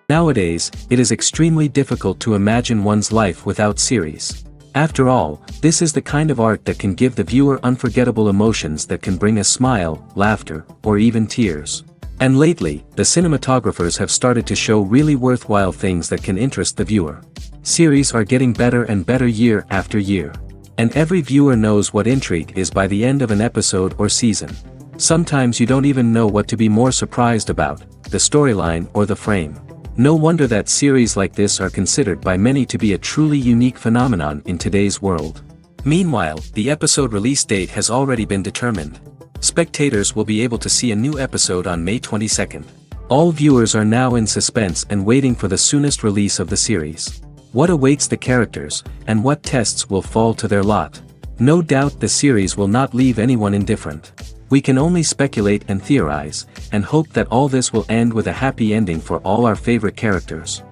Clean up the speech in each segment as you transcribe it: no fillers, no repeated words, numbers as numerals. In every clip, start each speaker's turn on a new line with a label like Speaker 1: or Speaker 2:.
Speaker 1: Nowadays, it is extremely difficult to imagine one's life without series. After all, this is the kind of art that can give the viewer unforgettable emotions that can bring a smile, laughter, or even tears. And lately, the cinematographers have started to show really worthwhile things that can interest the viewer. Series are getting better and better year after year. And every viewer knows what intrigue is by the end of an episode or season. Sometimes you don't even know what to be more surprised about, the storyline or the frame. No wonder that series like this are considered by many to be a truly unique phenomenon in today's world. Meanwhile, the episode release date has already been determined. Spectators will be able to see a new episode on May 22nd. All viewers are now in suspense and waiting for the soonest release of the series. What awaits the characters, and what tests will fall to their lot? No doubt the series will not leave anyone indifferent. We can only speculate and theorize, and hope that all this will end with a happy ending for all our favorite characters.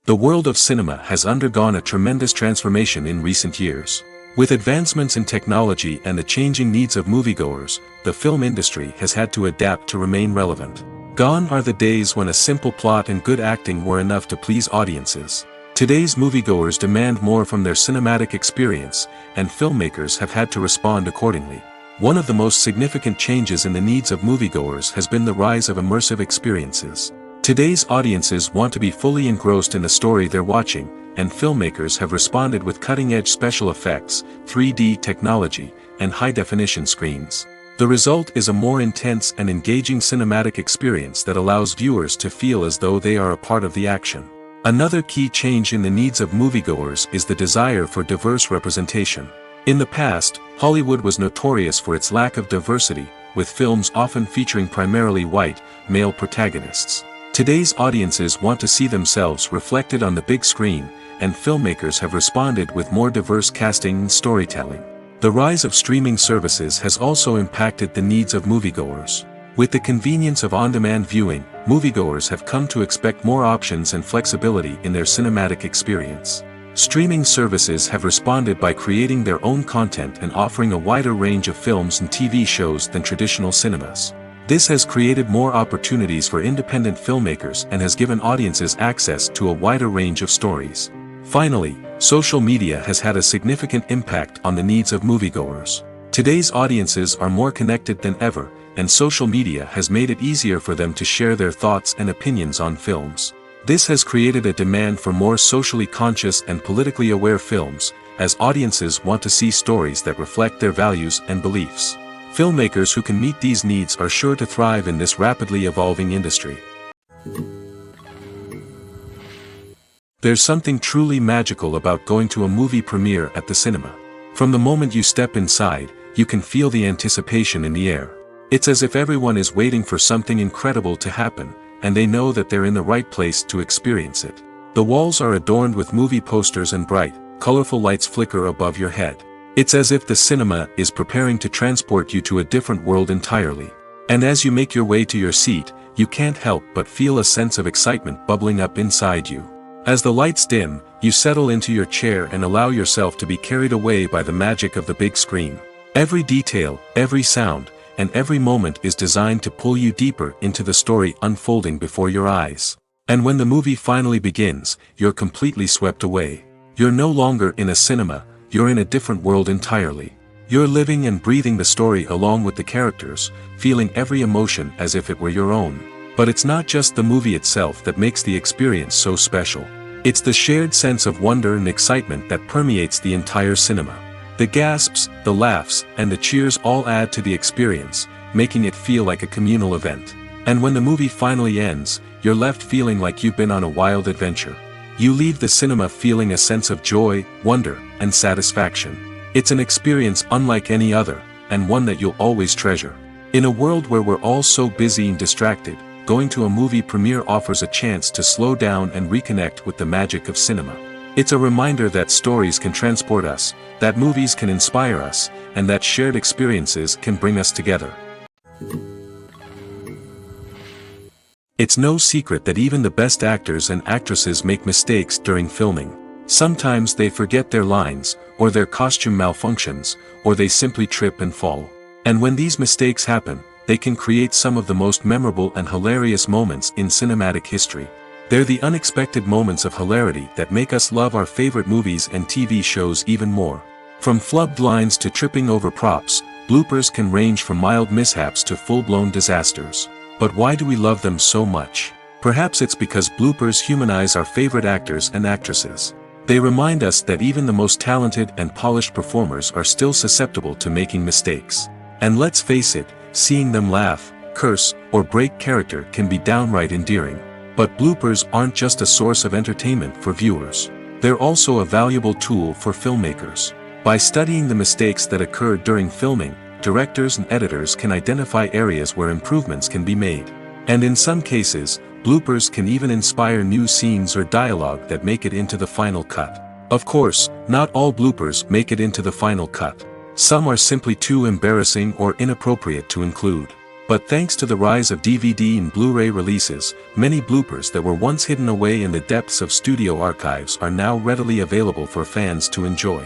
Speaker 1: The world of cinema has undergone a tremendous transformation in recent years. With advancements in technology and the changing needs of moviegoers, the film industry has had to adapt to remain relevant. Gone are the days when a simple plot and good acting were enough to please audiences. Today's moviegoers demand more from their cinematic experience, and filmmakers have had to respond accordingly. One of the most significant changes in the needs of moviegoers has been the rise of immersive experiences. Today's audiences want to be fully engrossed in the story they're watching, and filmmakers have responded with cutting-edge special effects, 3D technology, and high-definition screens. The result is a more intense and engaging cinematic experience that allows viewers to feel as though they are a part of the action. Another key change in the needs of moviegoers is the desire for diverse representation. In the past, Hollywood was notorious for its lack of diversity, with films often featuring primarily white, male protagonists. Today's audiences want to see themselves reflected on the big screen, and filmmakers have responded with more diverse casting and storytelling. The rise of streaming services has also impacted the needs of moviegoers. With the convenience of on-demand viewing, moviegoers have come to expect more options and flexibility in their cinematic experience. Streaming services have responded by creating their own content and offering a wider range of films and TV shows than traditional cinemas. This has created more opportunities for independent filmmakers and has given audiences access to a wider range of stories. Finally, social media has had a significant impact on the needs of moviegoers. Today's audiences are more connected than ever, and social media has made it easier for them to share their thoughts and opinions on films. This has created a demand for more socially conscious and politically aware films, as audiences want to see stories that reflect their values and beliefs. Filmmakers who can meet these needs are sure to thrive in this rapidly evolving industry. There's something truly magical about going to a movie premiere at the cinema. From the moment you step inside, you can feel the anticipation in the air. It's as if everyone is waiting for something incredible to happen, and they know that they're in the right place to experience it. The walls are adorned with movie posters and bright, colorful lights flicker above your head. It's as if the cinema is preparing to transport you to a different world entirely. And as you make your way to your seat, you can't help but feel a sense of excitement bubbling up inside you. As the lights dim, you settle into your chair and allow yourself to be carried away by the magic of the big screen. Every detail, every sound, and every moment is designed to pull you deeper into the story unfolding before your eyes. And when the movie finally begins, you're completely swept away. You're no longer in a cinema, you're in a different world entirely. You're living and breathing the story along with the characters, feeling every emotion as if it were your own. But it's not just the movie itself that makes the experience so special. It's the shared sense of wonder and excitement that permeates the entire cinema. The gasps, the laughs, and the cheers all add to the experience, making it feel like a communal event. And when the movie finally ends, you're left feeling like you've been on a wild adventure. You leave the cinema feeling a sense of joy, wonder, and satisfaction. It's an experience unlike any other, and one that you'll always treasure. In a world where we're all so busy and distracted, going to a movie premiere offers a chance to slow down and reconnect with the magic of cinema. It's a reminder that stories can transport us, that movies can inspire us, and that shared experiences can bring us together. It's no secret that even the best actors and actresses make mistakes during filming. Sometimes they forget their lines, or their costume malfunctions, or they simply trip and fall. And when these mistakes happen, they can create some of the most memorable and hilarious moments in cinematic history. They're the unexpected moments of hilarity that make us love our favorite movies and TV shows even more. From flubbed lines to tripping over props, bloopers can range from mild mishaps to full-blown disasters. But why do we love them so much? Perhaps it's because bloopers humanize our favorite actors and actresses. They remind us that even the most talented and polished performers are still susceptible to making mistakes. And let's face it, seeing them laugh, curse, or break character can be downright endearing. But bloopers aren't just a source of entertainment for viewers. They're also a valuable tool for filmmakers. By studying the mistakes that occurred during filming, directors and editors can identify areas where improvements can be made. And in some cases, bloopers can even inspire new scenes or dialogue that make it into the final cut. Of course, not all bloopers make it into the final cut. Some are simply too embarrassing or inappropriate to include. But thanks to the rise of DVD and Blu-ray releases, many bloopers that were once hidden away in the depths of studio archives are now readily available for fans to enjoy.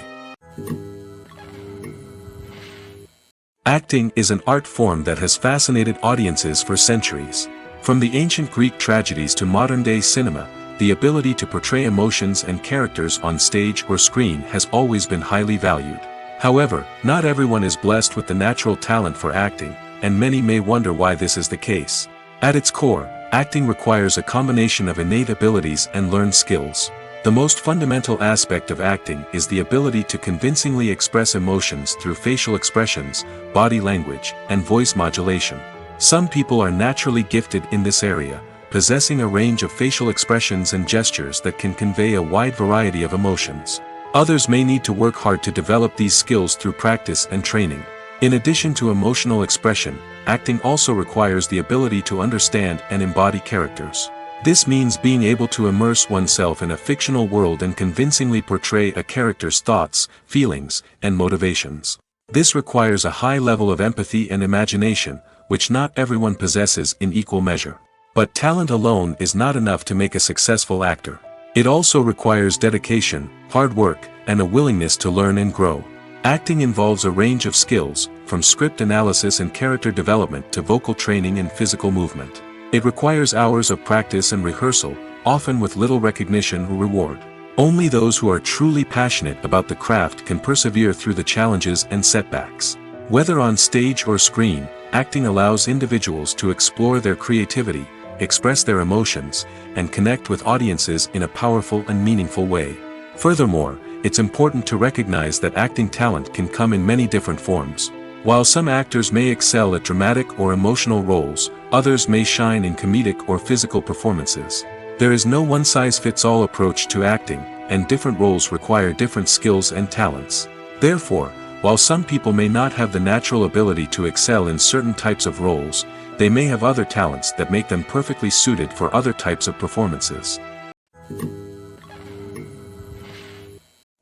Speaker 1: Acting is an art form that has fascinated audiences for centuries. From the ancient Greek tragedies to modern-day cinema, the ability to portray emotions and characters on stage or screen has always been highly valued. However, not everyone is blessed with the natural talent for acting, and many may wonder why this is the case. At its core, acting requires a combination of innate abilities and learned skills. The most fundamental aspect of acting is the ability to convincingly express emotions through facial expressions, body language, and voice modulation. Some people are naturally gifted in this area, possessing a range of facial expressions and gestures that can convey a wide variety of emotions. Others may need to work hard to develop these skills through practice and training. In addition to emotional expression, acting also requires the ability to understand and embody characters. This means being able to immerse oneself in a fictional world and convincingly portray a character's thoughts, feelings, and motivations. This requires a high level of empathy and imagination, which not everyone possesses in equal measure. But talent alone is not enough to make a successful actor. It also requires dedication, hard work, and a willingness to learn and grow. Acting involves a range of skills, from script analysis and character development to vocal training and physical movement. It requires hours of practice and rehearsal, often with little recognition or reward. Only those who are truly passionate about the craft can persevere through the challenges and setbacks. Whether on stage or screen, acting allows individuals to explore their creativity, express their emotions, and connect with audiences in a powerful and meaningful way. Furthermore, it's important to recognize that acting talent can come in many different forms. While some actors may excel at dramatic or emotional roles, others may shine in comedic or physical performances. There is no one-size-fits-all approach to acting, and different roles require different skills and talents. Therefore, while some people may not have the natural ability to excel in certain types of roles, they may have other talents that make them perfectly suited for other types of performances.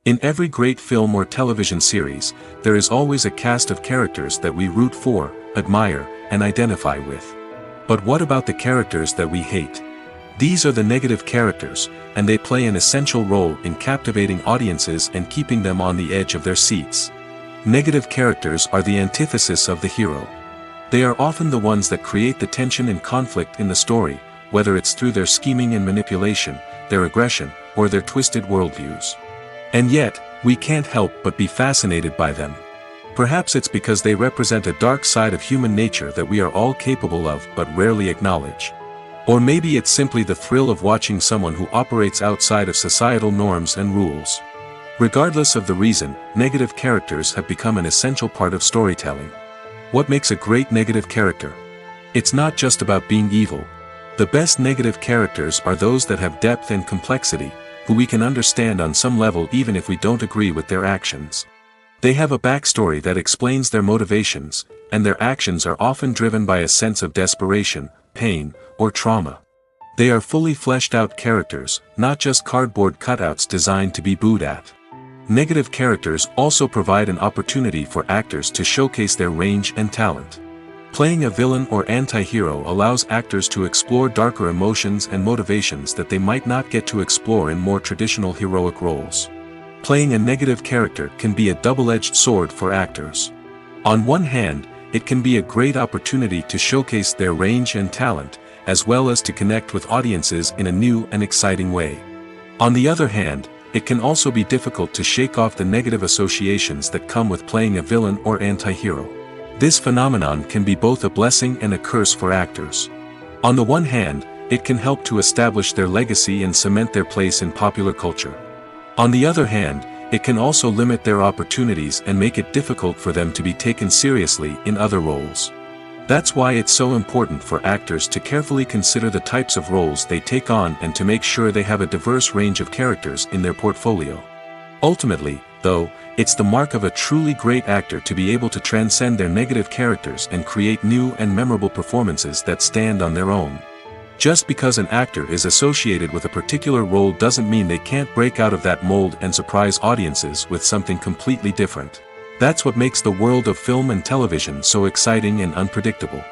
Speaker 1: In every great film or television series, there is always a cast of characters that we root for, admire, and identify with. But what about the characters that we hate? These are the negative characters, and they play an essential role in captivating audiences and keeping them on the edge of their seats. Negative characters are the antithesis of the hero. They are often the ones that create the tension and conflict in the story, whether it's through their scheming and manipulation, their aggression, or their twisted worldviews. And yet, we can't help but be fascinated by them. Perhaps it's because they represent a dark side of human nature that we are all capable of but rarely acknowledge. Or maybe it's simply the thrill of watching someone who operates outside of societal norms and rules. Regardless of the reason, negative characters have become an essential part of storytelling. What makes a great negative character? It's not just about being evil. The best negative characters are those that have depth and complexity, who we can understand on some level even if we don't agree with their actions. They have a backstory that explains their motivations, and their actions are often driven by a sense of desperation, pain, or trauma. They are fully fleshed out characters, not just cardboard cutouts designed to be booed at. Negative characters also provide an opportunity for actors to showcase their range and talent. Playing a villain or anti-hero allows actors to explore darker emotions and motivations that they might not get to explore in more traditional heroic roles. Playing a negative character can be a double-edged sword for actors. On one hand, it can be a great opportunity to showcase their range and talent, as well as to connect with audiences in a new and exciting way. On the other hand, it can also be difficult to shake off the negative associations that come with playing a villain or anti-hero. This phenomenon can be both a blessing and a curse for actors. On the one hand, it can help to establish their legacy and cement their place in popular culture. On the other hand, it can also limit their opportunities and make it difficult for them to be taken seriously in other roles. That's why it's so important for actors to carefully consider the types of roles they take on and to make sure they have a diverse range of characters in their portfolio. Ultimately, though, it's the mark of a truly great actor to be able to transcend their negative characters and create new and memorable performances that stand on their own. Just because an actor is associated with a particular role doesn't mean they can't break out of that mold and surprise audiences with something completely different. That's what makes the world of film and television so exciting and unpredictable.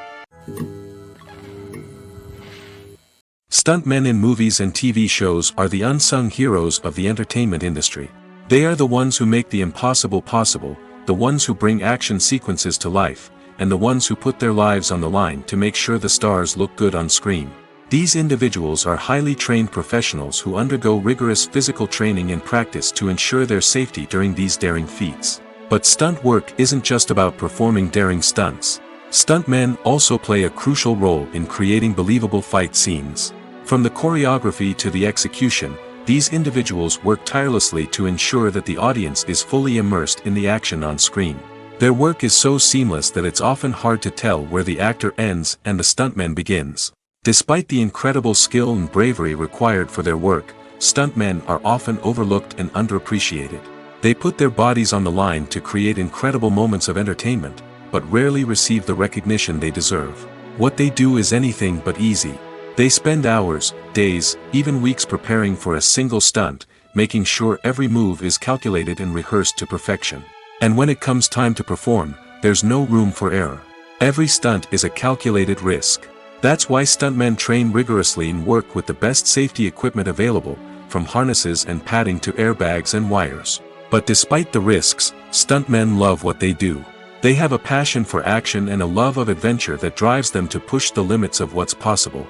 Speaker 1: Stuntmen in movies and TV shows are the unsung heroes of the entertainment industry. They are the ones who make the impossible possible, the ones who bring action sequences to life, and the ones who put their lives on the line to make sure the stars look good on screen. These individuals are highly trained professionals who undergo rigorous physical training and practice to ensure their safety during these daring feats. But stunt work isn't just about performing daring stunts. Stuntmen also play a crucial role in creating believable fight scenes. From the choreography to the execution, these individuals work tirelessly to ensure that the audience is fully immersed in the action on screen. Their work is so seamless that it's often hard to tell where the actor ends and the stuntman begins. Despite the incredible skill and bravery required for their work, stuntmen are often overlooked and underappreciated. They put their bodies on the line to create incredible moments of entertainment, but rarely receive the recognition they deserve. What they do is anything but easy. They spend hours, days, even weeks preparing for a single stunt, making sure every move is calculated and rehearsed to perfection. And when it comes time to perform, there's no room for error. Every stunt is a calculated risk. That's why stuntmen train rigorously and work with the best safety equipment available, from harnesses and padding to airbags and wires. But despite the risks, stuntmen love what they do. They have a passion for action and a love of adventure that drives them to push the limits of what's possible.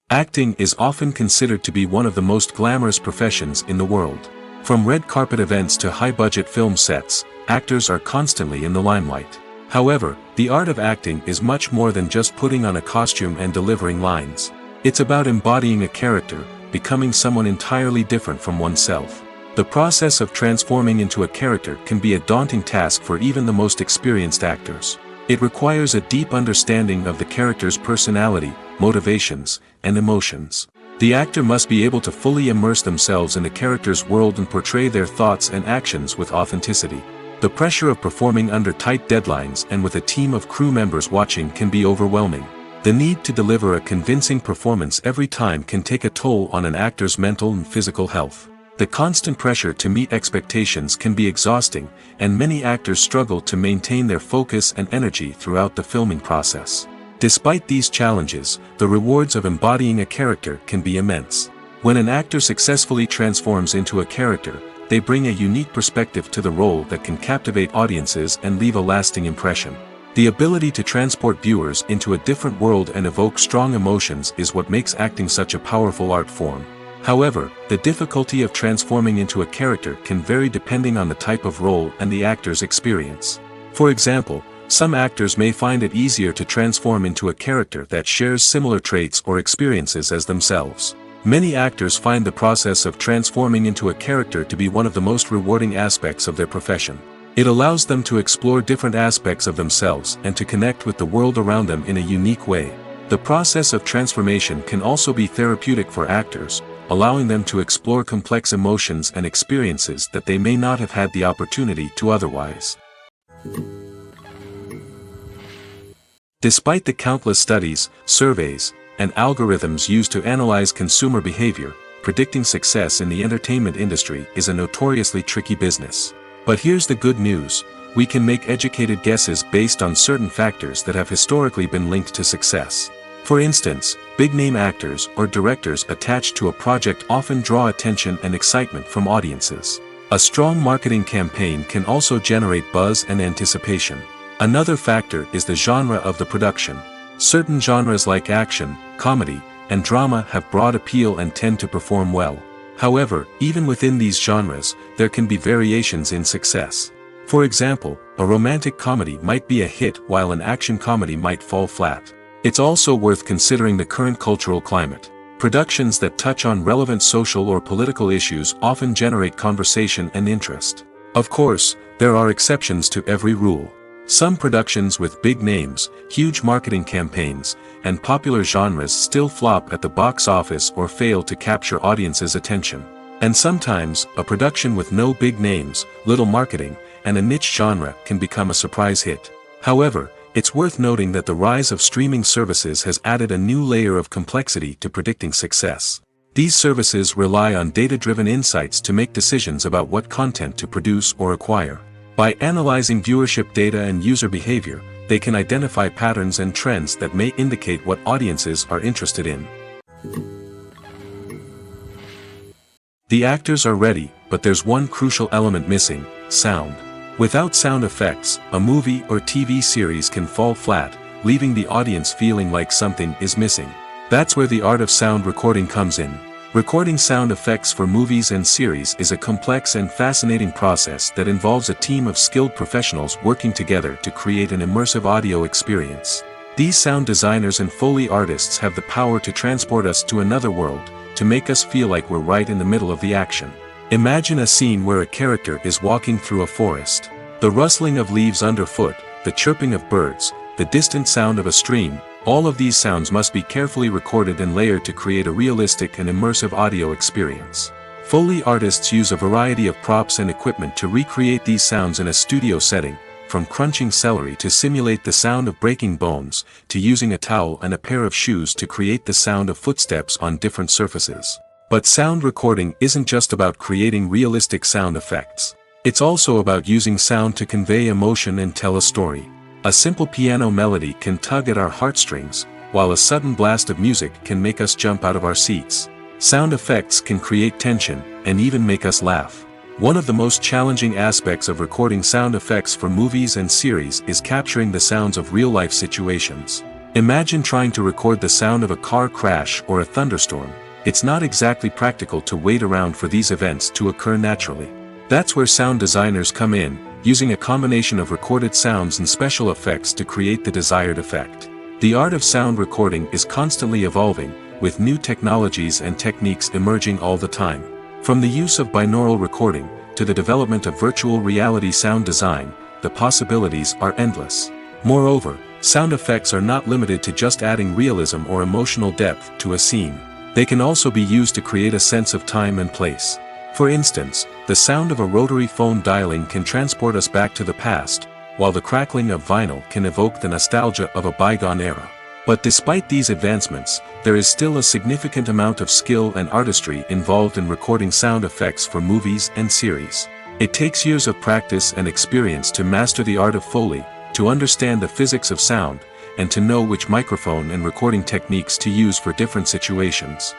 Speaker 1: Acting is often considered to be one of the most glamorous professions in the world. From red carpet events to high-budget film sets, actors are constantly in the limelight. However, the art of acting is much more than just putting on a costume and delivering lines. It's about embodying a character, becoming someone entirely different from oneself. The process of transforming into a character can be a daunting task for even the most experienced actors. It requires a deep understanding of the character's personality, motivations, and emotions. The actor must be able to fully immerse themselves in the character's world and portray their thoughts and actions with authenticity. The pressure of performing under tight deadlines and with a team of crew members watching can be overwhelming. The need to deliver a convincing performance every time can take a toll on an actor's mental and physical health. The constant pressure to meet expectations can be exhausting, and many actors struggle to maintain their focus and energy throughout the filming process. Despite these challenges, the rewards of embodying a character can be immense. When an actor successfully transforms into a character, they bring a unique perspective to the role that can captivate audiences and leave a lasting impression. The ability to transport viewers into a different world and evoke strong emotions is what makes acting such a powerful art form. However, the difficulty of transforming into a character can vary depending on the type of role and the actor's experience. For example, some actors may find it easier to transform into a character that shares similar traits or experiences as themselves. Many actors find the process of transforming into a character to be one of the most rewarding aspects of their profession. It allows them to explore different aspects of themselves and to connect with the world around them in a unique way. The process of transformation can also be therapeutic for actors, allowing them to explore complex emotions and experiences that they may not have had the opportunity to otherwise. Despite the countless studies, surveys, and algorithms used to analyze consumer behavior, predicting success in the entertainment industry is a notoriously tricky business. But here's the good news: we can make educated guesses based on certain factors that have historically been linked to success. For instance, big-name actors or directors attached to a project often draw attention and excitement from audiences. A strong marketing campaign can also generate buzz and anticipation. Another factor is the genre of the production. Certain genres like action, comedy, and drama have broad appeal and tend to perform well. However, even within these genres, there can be variations in success. For example, a romantic comedy might be a hit while an action comedy might fall flat. It's also worth considering the current cultural climate. Productions that touch on relevant social or political issues often generate conversation and interest. Of course, there are exceptions to every rule. Some productions with big names, huge marketing campaigns, and popular genres still flop at the box office or fail to capture audiences' attention. And sometimes, a production with no big names, little marketing, and a niche genre can become a surprise hit. However, it's worth noting that the rise of streaming services has added a new layer of complexity to predicting success. These services rely on data-driven insights to make decisions about what content to produce or acquire. By analyzing viewership data and user behavior, they can identify patterns and trends that may indicate what audiences are interested in. The actors are ready, but there's one crucial element missing: sound. Without sound effects, a movie or TV series can fall flat, leaving the audience feeling like something is missing. That's where the art of sound recording comes in. Recording sound effects for movies and series is a complex and fascinating process that involves a team of skilled professionals working together to create an immersive audio experience. These sound designers and Foley artists have the power to transport us to another world, to make us feel like we're right in the middle of the action. Imagine a scene where a character is walking through a forest. The rustling of leaves underfoot, the chirping of birds, the distant sound of a stream, all of these sounds must be carefully recorded and layered to create a realistic and immersive audio experience. Foley artists use a variety of props and equipment to recreate these sounds in a studio setting, from crunching celery to simulate the sound of breaking bones, to using a towel and a pair of shoes to create the sound of footsteps on different surfaces. But sound recording isn't just about creating realistic sound effects. It's also about using sound to convey emotion and tell a story. A simple piano melody can tug at our heartstrings, while a sudden blast of music can make us jump out of our seats. Sound effects can create tension, and even make us laugh. One of the most challenging aspects of recording sound effects for movies and series is capturing the sounds of real-life situations. Imagine trying to record the sound of a car crash or a thunderstorm. It's not exactly practical to wait around for these events to occur naturally. That's where sound designers come in, using a combination of recorded sounds and special effects to create the desired effect. The art of sound recording is constantly evolving, with new technologies and techniques emerging all the time. From the use of binaural recording, to the development of virtual reality sound design, the possibilities are endless. Moreover, sound effects are not limited to just adding realism or emotional depth to a scene. They can also be used to create a sense of time and place. For instance, the sound of a rotary phone dialing can transport us back to the past, while the crackling of vinyl can evoke the nostalgia of a bygone era. But despite these advancements, there is still a significant amount of skill and artistry involved in recording sound effects for movies and series. It takes years of practice and experience to master the art of Foley, to understand the physics of sound, and to know which microphone and recording techniques to use for different situations.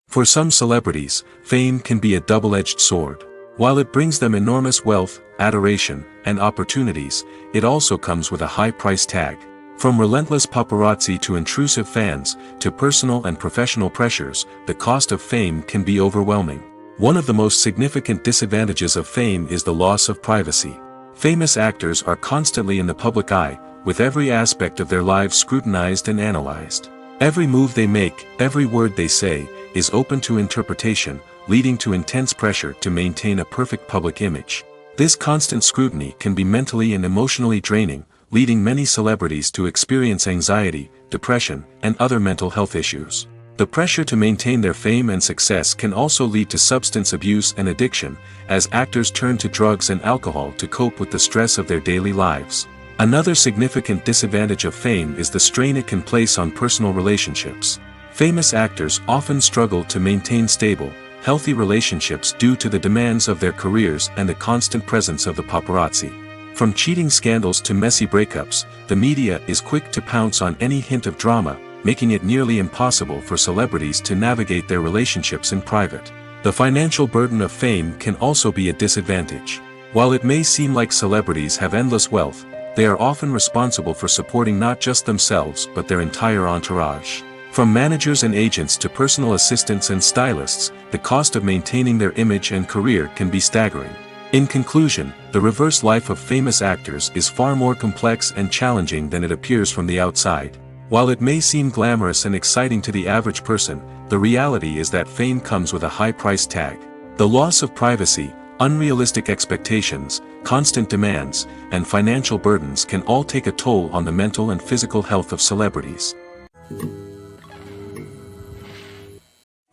Speaker 1: For some celebrities, fame can be a double-edged sword. While it brings them enormous wealth, adoration, and opportunities, it also comes with a high price tag. From relentless paparazzi to intrusive fans, to personal and professional pressures, the cost of fame can be overwhelming. One of the most significant disadvantages of fame is the loss of privacy. Famous actors are constantly in the public eye, with every aspect of their lives scrutinized and analyzed. Every move they make, every word they say, is open to interpretation, leading to intense pressure to maintain a perfect public image. This constant scrutiny can be mentally and emotionally draining, leading many celebrities to experience anxiety, depression, and other mental health issues. The pressure to maintain their fame and success can also lead to substance abuse and addiction, as actors turn to drugs and alcohol to cope with the stress of their daily lives. Another significant disadvantage of fame is the strain it can place on personal relationships. Famous actors often struggle to maintain stable, healthy relationships due to the demands of their careers and the constant presence of the paparazzi. From cheating scandals to messy breakups, the media is quick to pounce on any hint of drama, making it nearly impossible for celebrities to navigate their relationships in private. The financial burden of fame can also be a disadvantage. While it may seem like celebrities have endless wealth, they are often responsible for supporting not just themselves but their entire entourage. From managers and agents to personal assistants and stylists, the cost of maintaining their image and career can be staggering. In conclusion, the reverse life of famous actors is far more complex and challenging than it appears from the outside. While it may seem glamorous and exciting to the average person, the reality is that fame comes with a high price tag. The loss of privacy, unrealistic expectations, constant demands, and financial burdens can all take a toll on the mental and physical health of celebrities.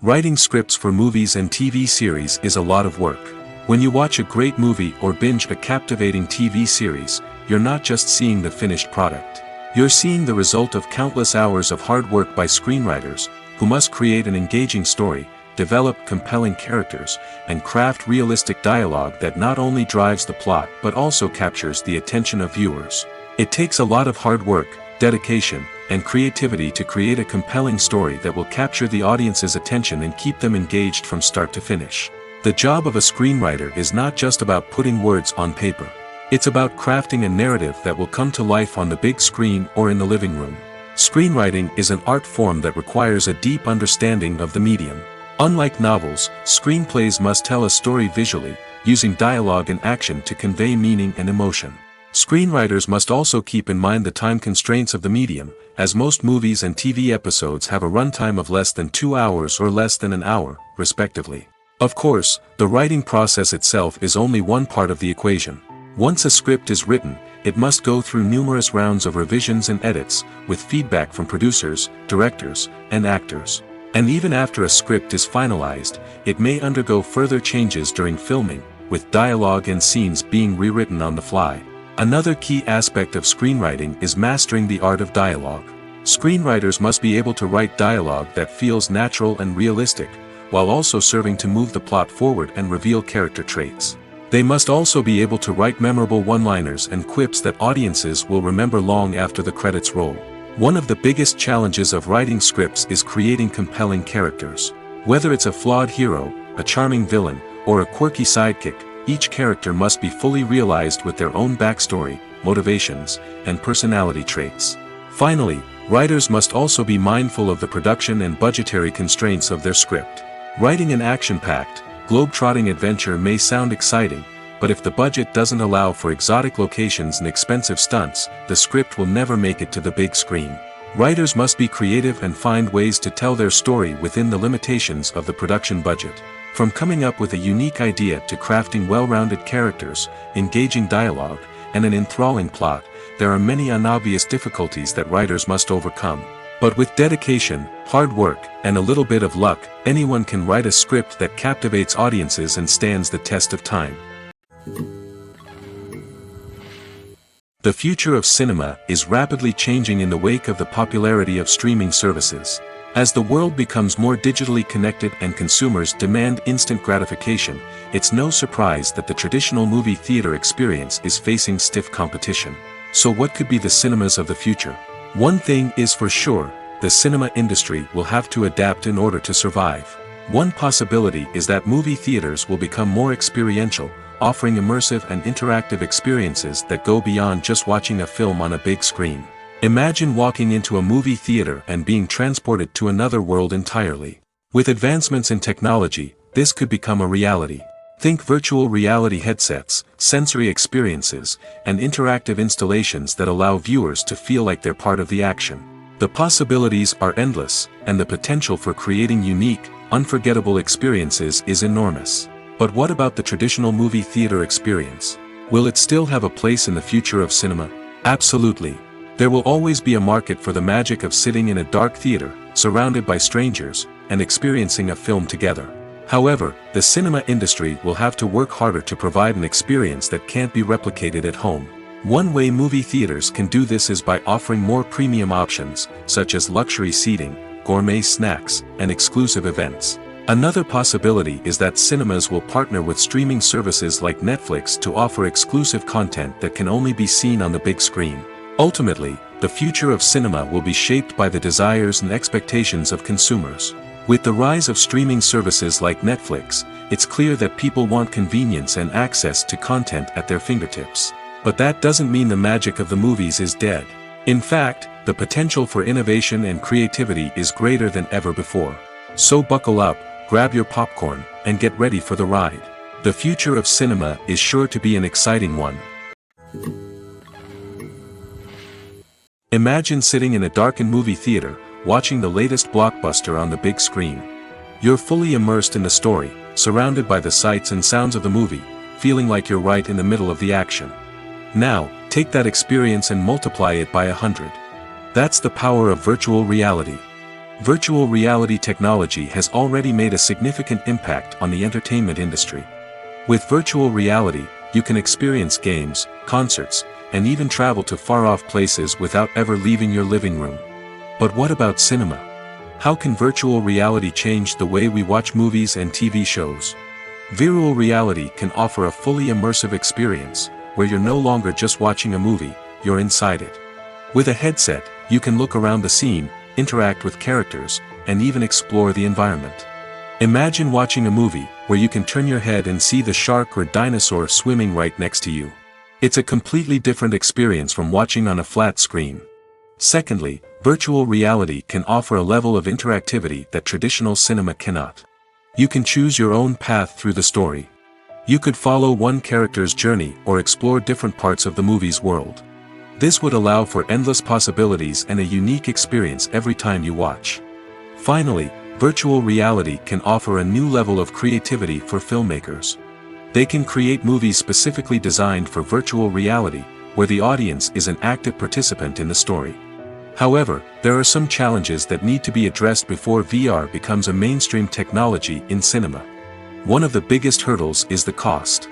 Speaker 1: Writing scripts for movies and TV series is a lot of work. When you watch a great movie or binge a captivating TV series, you're not just seeing the finished product. You're seeing the result of countless hours of hard work by screenwriters, who must create an engaging story, develop compelling characters, and craft realistic dialogue that not only drives the plot but also captures the attention of viewers. It takes a lot of hard work, dedication, and creativity to create a compelling story that will capture the audience's attention and keep them engaged from start to finish. The job of a screenwriter is not just about putting words on paper. It's about crafting a narrative that will come to life on the big screen or in the living room. Screenwriting is an art form that requires a deep understanding of the medium. Unlike novels, screenplays must tell a story visually, using dialogue and action to convey meaning and emotion. Screenwriters must also keep in mind the time constraints of the medium, as most movies and TV episodes have a runtime of less than 2 hours or less than an hour, respectively. Of course, the writing process itself is only one part of the equation. Once a script is written, it must go through numerous rounds of revisions and edits, with feedback from producers, directors, and actors. And even after a script is finalized, it may undergo further changes during filming, with dialogue and scenes being rewritten on the fly. Another key aspect of screenwriting is mastering the art of dialogue. Screenwriters must be able to write dialogue that feels natural and realistic, while also serving to move the plot forward and reveal character traits. They must also be able to write memorable one-liners and quips that audiences will remember long after the credits roll. One of the biggest challenges of writing scripts is creating compelling characters. Whether it's a flawed hero, a charming villain, or a quirky sidekick, each character must be fully realized with their own backstory, motivations, and personality traits. Finally, writers must also be mindful of the production and budgetary constraints of their script. Writing an action-packed, globe-trotting adventure may sound exciting, but if the budget doesn't allow for exotic locations and expensive stunts, the script will never make it to the big screen. Writers must be creative and find ways to tell their story within the limitations of the production budget. From coming up with a unique idea to crafting well-rounded characters, engaging dialogue, and an enthralling plot, there are many unobvious difficulties that writers must overcome. But with dedication, hard work, and a little bit of luck, anyone can write a script that captivates audiences and stands the test of time. The future of cinema is rapidly changing in the wake of the popularity of streaming services. As the world becomes more digitally connected and consumers demand instant gratification, it's no surprise that the traditional movie theater experience is facing stiff competition. So what could be the cinemas of the future? One thing is for sure, the cinema industry will have to adapt in order to survive. One possibility is that movie theaters will become more experiential, offering immersive and interactive experiences that go beyond just watching a film on a big screen. Imagine walking into a movie theater and being transported to another world entirely. With advancements in technology, this could become a reality. Think virtual reality headsets, sensory experiences, and interactive installations that allow viewers to feel like they're part of the action. The possibilities are endless, and the potential for creating unique, unforgettable experiences is enormous. But what about the traditional movie theater experience? Will it still have a place in the future of cinema? Absolutely. There will always be a market for the magic of sitting in a dark theater, surrounded by strangers, and experiencing a film together. However, the cinema industry will have to work harder to provide an experience that can't be replicated at home. One way movie theaters can do this is by offering more premium options, such as luxury seating, gourmet snacks, and exclusive events. Another possibility is that cinemas will partner with streaming services like Netflix to offer exclusive content that can only be seen on the big screen. Ultimately, the future of cinema will be shaped by the desires and expectations of consumers. With the rise of streaming services like Netflix, it's clear that people want convenience and access to content at their fingertips. But that doesn't mean the magic of the movies is dead. In fact, the potential for innovation and creativity is greater than ever before. So buckle up, grab your popcorn, and get ready for the ride. The future of cinema is sure to be an exciting one. Imagine sitting in a darkened movie theater, watching the latest blockbuster on the big screen. You're fully immersed in the story, surrounded by the sights and sounds of the movie, feeling like you're right in the middle of the action. Now, take that experience and multiply it by 100. That's the power of virtual reality. Virtual reality technology has already made a significant impact on the entertainment industry. With virtual reality, you can experience games, concerts, and even travel to far-off places without ever leaving your living room. But what about cinema? How can virtual reality change the way we watch movies and TV shows? Virtual reality can offer a fully immersive experience, where you're no longer just watching a movie, you're inside it. With a headset, you can look around the scene, interact with characters, and even explore the environment. Imagine watching a movie, where you can turn your head and see the shark or dinosaur swimming right next to you. It's a completely different experience from watching on a flat screen. Secondly, virtual reality can offer a level of interactivity that traditional cinema cannot. You can choose your own path through the story. You could follow one character's journey or explore different parts of the movie's world. This would allow for endless possibilities and a unique experience every time you watch. Finally, virtual reality can offer a new level of creativity for filmmakers. They can create movies specifically designed for virtual reality, where the audience is an active participant in the story. However, there are some challenges that need to be addressed before VR becomes a mainstream technology in cinema. One of the biggest hurdles is the cost.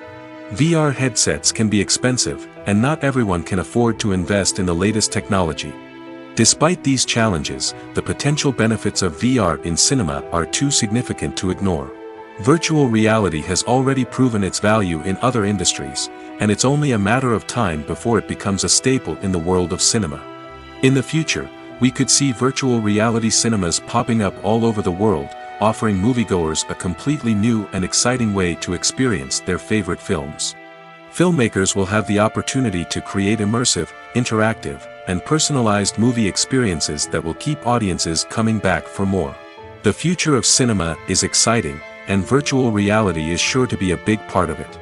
Speaker 1: VR headsets can be expensive, and not everyone can afford to invest in the latest technology. Despite these challenges, the potential benefits of VR in cinema are too significant to ignore. Virtual reality has already proven its value in other industries, and it's only a matter of time before it becomes a staple in the world of cinema. In the future, we could see virtual reality cinemas popping up all over the world, offering moviegoers a completely new and exciting way to experience their favorite films. Filmmakers will have the opportunity to create immersive, interactive, and personalized movie experiences that will keep audiences coming back for more. The future of cinema is exciting, and virtual reality is sure to be a big part of it.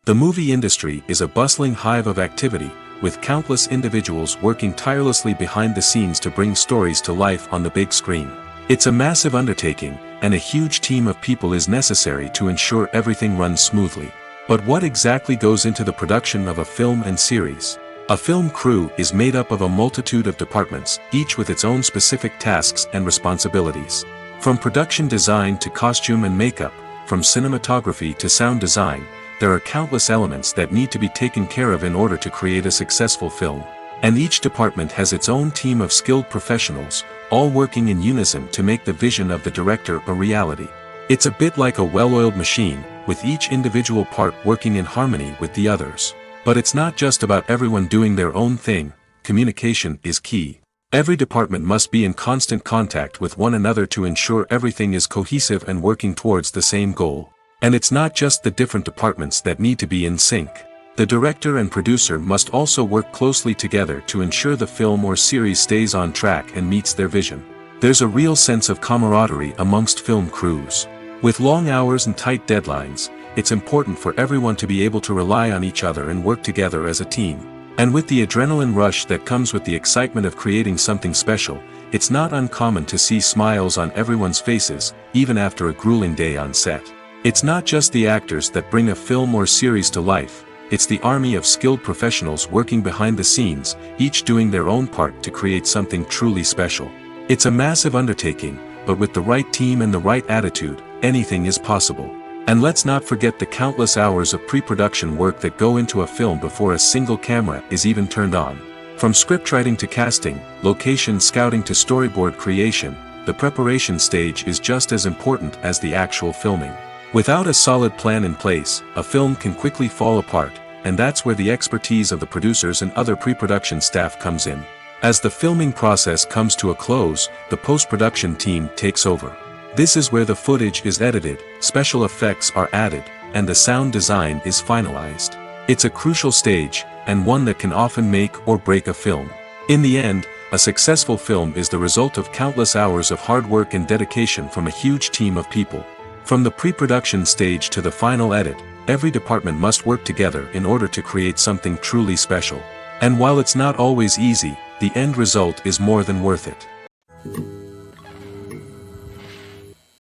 Speaker 1: The movie industry is a bustling hive of activity, with countless individuals working tirelessly behind the scenes to bring stories to life on the big screen. It's a massive undertaking, and a huge team of people is necessary to ensure everything runs smoothly. But what exactly goes into the production of a film and series? A film crew is made up of a multitude of departments, each with its own specific tasks and responsibilities. From production design to costume and makeup, from cinematography to sound design, there are countless elements that need to be taken care of in order to create a successful film. And each department has its own team of skilled professionals, all working in unison to make the vision of the director a reality. It's a bit like a well-oiled machine, with each individual part working in harmony with the others. But it's not just about everyone doing their own thing. Communication is key. Every department must be in constant contact with one another to ensure everything is cohesive and working towards the same goal. And it's not just the different departments that need to be in sync. The director and producer must also work closely together to ensure the film or series stays on track and meets their vision. There's a real sense of camaraderie amongst film crews. With long hours and tight deadlines, it's important for everyone to be able to rely on each other and work together as a team. And with the adrenaline rush that comes with the excitement of creating something special, it's not uncommon to see smiles on everyone's faces, even after a grueling day on set. It's not just the actors that bring a film or series to life, it's the army of skilled professionals working behind the scenes, each doing their own part to create something truly special. It's a massive undertaking, but with the right team and the right attitude, anything is possible. And let's not forget the countless hours of pre-production work that go into a film before a single camera is even turned on. From scriptwriting to casting, location scouting to storyboard creation, the preparation stage is just as important as the actual filming. Without a solid plan in place, a film can quickly fall apart, and that's where the expertise of the producers and other pre-production staff comes in. As the filming process comes to a close, the post-production team takes over. This is where the footage is edited, special effects are added, and the sound design is finalized. It's a crucial stage, and one that can often make or break a film. In the end, a successful film is the result of countless hours of hard work and dedication from a huge team of people. From the pre-production stage to the final edit, every department must work together in order to create something truly special. And while it's not always easy, the end result is more than worth it.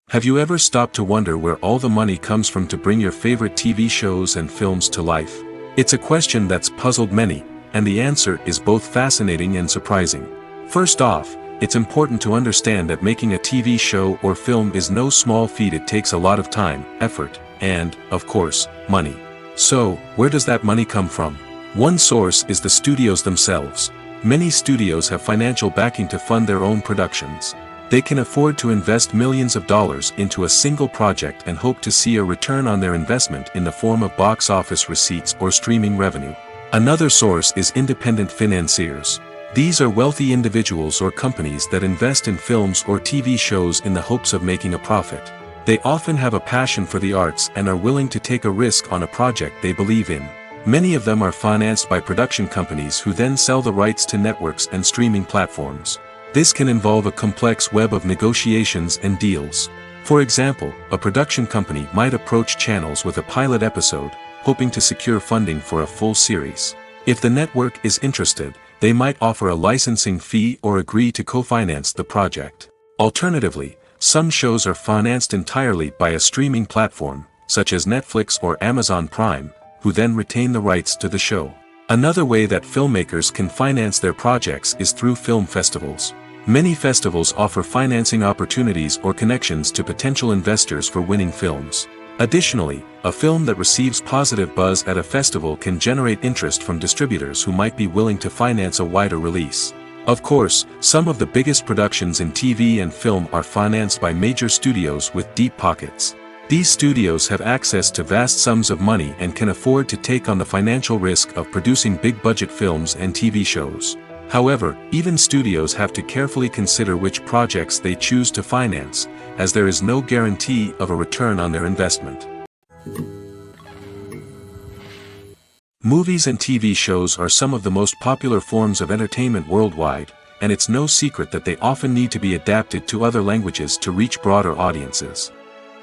Speaker 1: Have you ever stopped to wonder where all the money comes from to bring your favorite TV shows and films to life? It's a question that's puzzled many, and the answer is both fascinating and surprising. First off, it's important to understand that making a TV show or film is no small feat. It takes a lot of time, effort, and, of course, money. So, where does that money come from? One source is the studios themselves. Many studios have financial backing to fund their own productions. They can afford to invest millions of dollars into a single project and hope to see a return on their investment in the form of box office receipts or streaming revenue. Another source is independent financiers. These are wealthy individuals or companies that invest in films or TV shows in the hopes of making a profit. They often have a passion for the arts and are willing to take a risk on a project they believe in. Many of them are financed by production companies who then sell the rights to networks and streaming platforms. This can involve a complex web of negotiations and deals. For example, a production company might approach channels with a pilot episode, hoping to secure funding for a full series. If the network is interested, they might offer a licensing fee or agree to co-finance the project. Alternatively, some shows are financed entirely by a streaming platform, such as Netflix or Amazon Prime, who then retain the rights to the show. Another way that filmmakers can finance their projects is through film festivals. Many festivals offer financing opportunities or connections to potential investors for winning films. Additionally, a film that receives positive buzz at a festival can generate interest from distributors who might be willing to finance a wider release. Of course, some of the biggest productions in TV and film are financed by major studios with deep pockets. These studios have access to vast sums of money and can afford to take on the financial risk of producing big-budget films and TV shows. However, even studios have to carefully consider which projects they choose to finance, as there is no guarantee of a return on their investment. Movies and TV shows are some of the most popular forms of entertainment worldwide, and it's no secret that they often need to be adapted to other languages to reach broader audiences.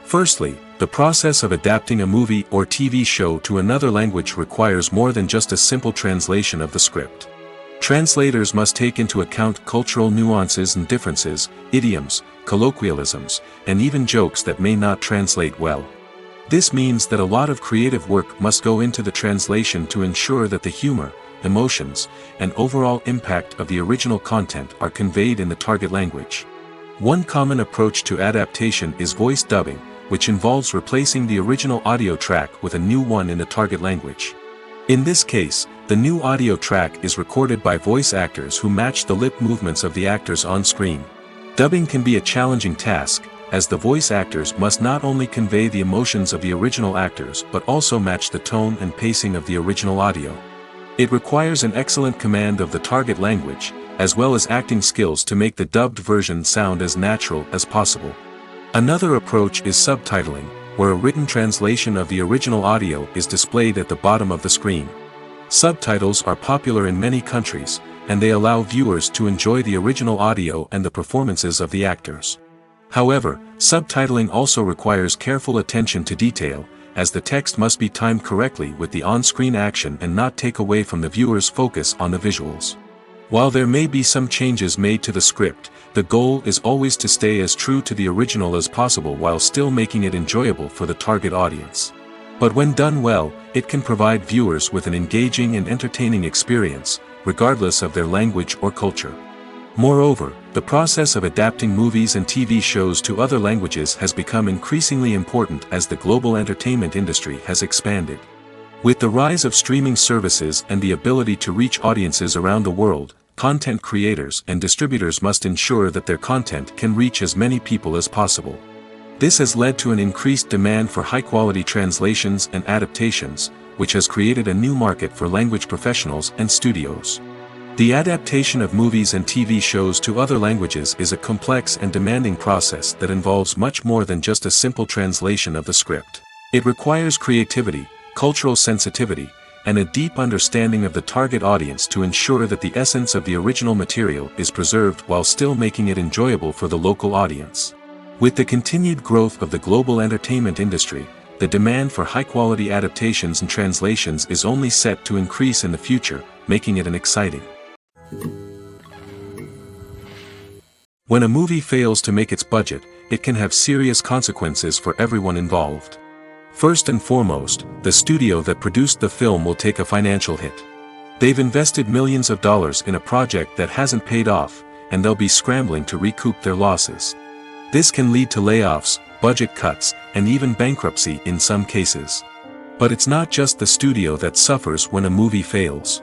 Speaker 1: Firstly, the process of adapting a movie or TV show to another language requires more than just a simple translation of the script. Translators must take into account cultural nuances and differences, idioms, colloquialisms, and even jokes that may not translate well. This means that a lot of creative work must go into the translation to ensure that the humor, emotions, and overall impact of the original content are conveyed in the target language. One common approach to adaptation is voice dubbing, which involves replacing the original audio track with a new one in the target language. In this case, the new audio track is recorded by voice actors who match the lip movements of the actors on screen. Dubbing can be a challenging task, as the voice actors must not only convey the emotions of the original actors but also match the tone and pacing of the original audio. It requires an excellent command of the target language, as well as acting skills to make the dubbed version sound as natural as possible. Another approach is subtitling, where a written translation of the original audio is displayed at the bottom of the screen. Subtitles are popular in many countries, and they allow viewers to enjoy the original audio and the performances of the actors. However, subtitling also requires careful attention to detail, as the text must be timed correctly with the on-screen action and not take away from the viewer's focus on the visuals. While there may be some changes made to the script, the goal is always to stay as true to the original as possible while still making it enjoyable for the target audience. But when done well, it can provide viewers with an engaging and entertaining experience, regardless of their language or culture. Moreover, the process of adapting movies and TV shows to other languages has become increasingly important as the global entertainment industry has expanded. With the rise of streaming services and the ability to reach audiences around the world, content creators and distributors must ensure that their content can reach as many people as possible. This has led to an increased demand for high-quality translations and adaptations, which has created a new market for language professionals and studios. The adaptation of movies and TV shows to other languages is a complex and demanding process that involves much more than just a simple translation of the script. It requires creativity, cultural sensitivity, and a deep understanding of the target audience to ensure that the essence of the original material is preserved while still making it enjoyable for the local audience. With the continued growth of the global entertainment industry, the demand for high-quality adaptations and translations is only set to increase in the future, making it exciting. When a movie fails to make its budget, it can have serious consequences for everyone involved. First and foremost, the studio that produced the film will take a financial hit. They've invested millions of dollars in a project that hasn't paid off, and they'll be scrambling to recoup their losses. This can lead to layoffs, budget cuts, and even bankruptcy in some cases. But it's not just the studio that suffers when a movie fails.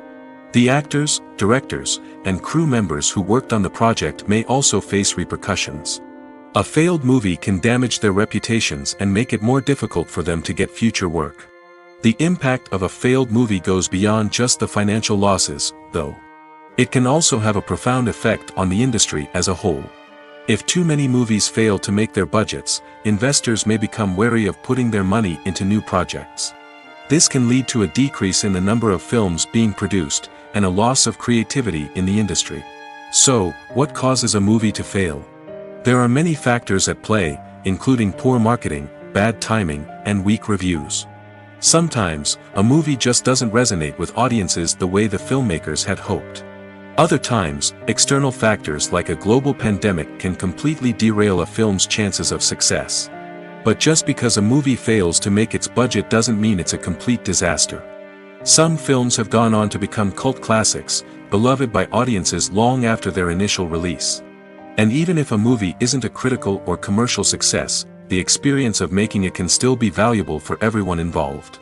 Speaker 1: The actors, directors, and crew members who worked on the project may also face repercussions. A failed movie can damage their reputations and make it more difficult for them to get future work. The impact of a failed movie goes beyond just the financial losses, though. It can also have a profound effect on the industry as a whole. If too many movies fail to make their budgets, investors may become wary of putting their money into new projects. This can lead to a decrease in the number of films being produced, and a loss of creativity in the industry. So, what causes a movie to fail? There are many factors at play, including poor marketing, bad timing, and weak reviews. Sometimes, a movie just doesn't resonate with audiences the way the filmmakers had hoped. Other times, external factors like a global pandemic can completely derail a film's chances of success. But just because a movie fails to make its budget doesn't mean it's a complete disaster. Some films have gone on to become cult classics, beloved by audiences long after their initial release. And even if a movie isn't a critical or commercial success, the experience of making it can still be valuable for everyone involved.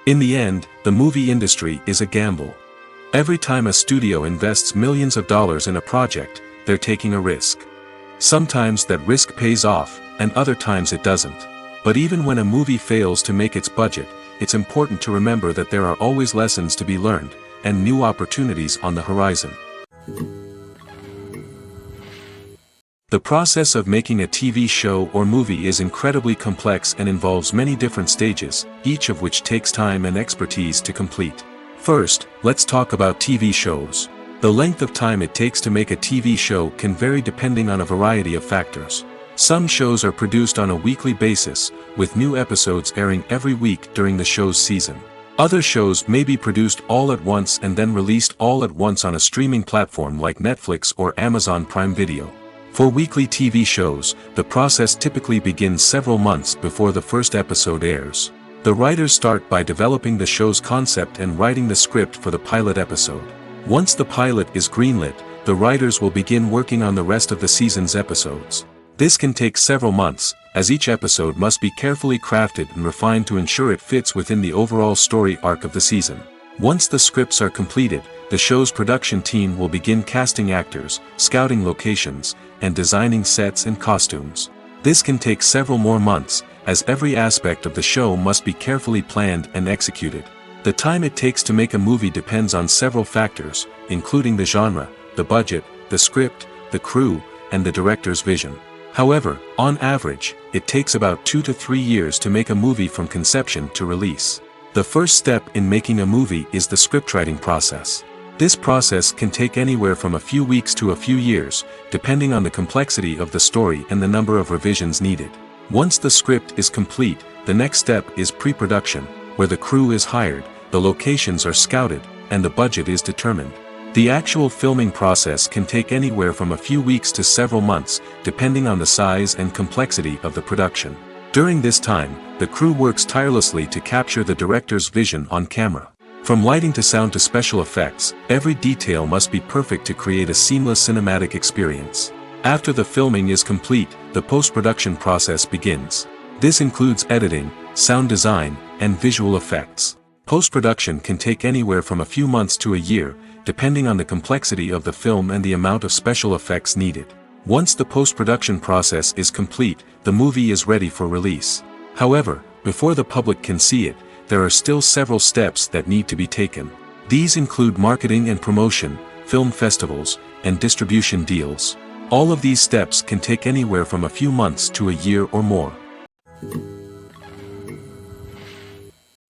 Speaker 1: In the end, the movie industry is a gamble. Every time a studio invests millions of dollars in a project, they're taking a risk. Sometimes that risk pays off, and other times it doesn't. But even when a movie fails to make its budget, it's important to remember that there are always lessons to be learned, and new opportunities on the horizon. The process of making a TV show or movie is incredibly complex and involves many different stages, each of which takes time and expertise to complete. First, let's talk about TV shows. The length of time it takes to make a TV show can vary depending on a variety of factors. Some shows are produced on a weekly basis, with new episodes airing every week during the show's season. Other shows may be produced all at once and then released all at once on a streaming platform like Netflix or Amazon Prime Video. For weekly TV shows, the process typically begins several months before the first episode airs. The writers start by developing the show's concept and writing the script for the pilot episode. Once the pilot is greenlit, the writers will begin working on the rest of the season's episodes. This can take several months, as each episode must be carefully crafted and refined to ensure it fits within the overall story arc of the season. Once the scripts are completed, the show's production team will begin casting actors, scouting locations, and designing sets and costumes. This can take several more months, as every aspect of the show must be carefully planned and executed. The time it takes to make a movie depends on several factors, including the genre, the budget, the script, the crew, and the director's vision. However, on average, it takes about 2 to 3 years to make a movie from conception to release. The first step in making a movie is the scriptwriting process. This process can take anywhere from a few weeks to a few years, depending on the complexity of the story and the number of revisions needed. Once the script is complete, the next step is pre-production, where the crew is hired, the locations are scouted, and the budget is determined. The actual filming process can take anywhere from a few weeks to several months, depending on the size and complexity of the production. During this time, the crew works tirelessly to capture the director's vision on camera. From lighting to sound to special effects, every detail must be perfect to create a seamless cinematic experience. After the filming is complete, the post-production process begins. This includes editing, sound design, and visual effects. Post-production can take anywhere from a few months to a year, depending on the complexity of the film and the amount of special effects needed. Once the post-production process is complete, the movie is ready for release. However, before the public can see it, there are still several steps that need to be taken. These include marketing and promotion, film festivals, and distribution deals. All of these steps can take anywhere from a few months to a year or more.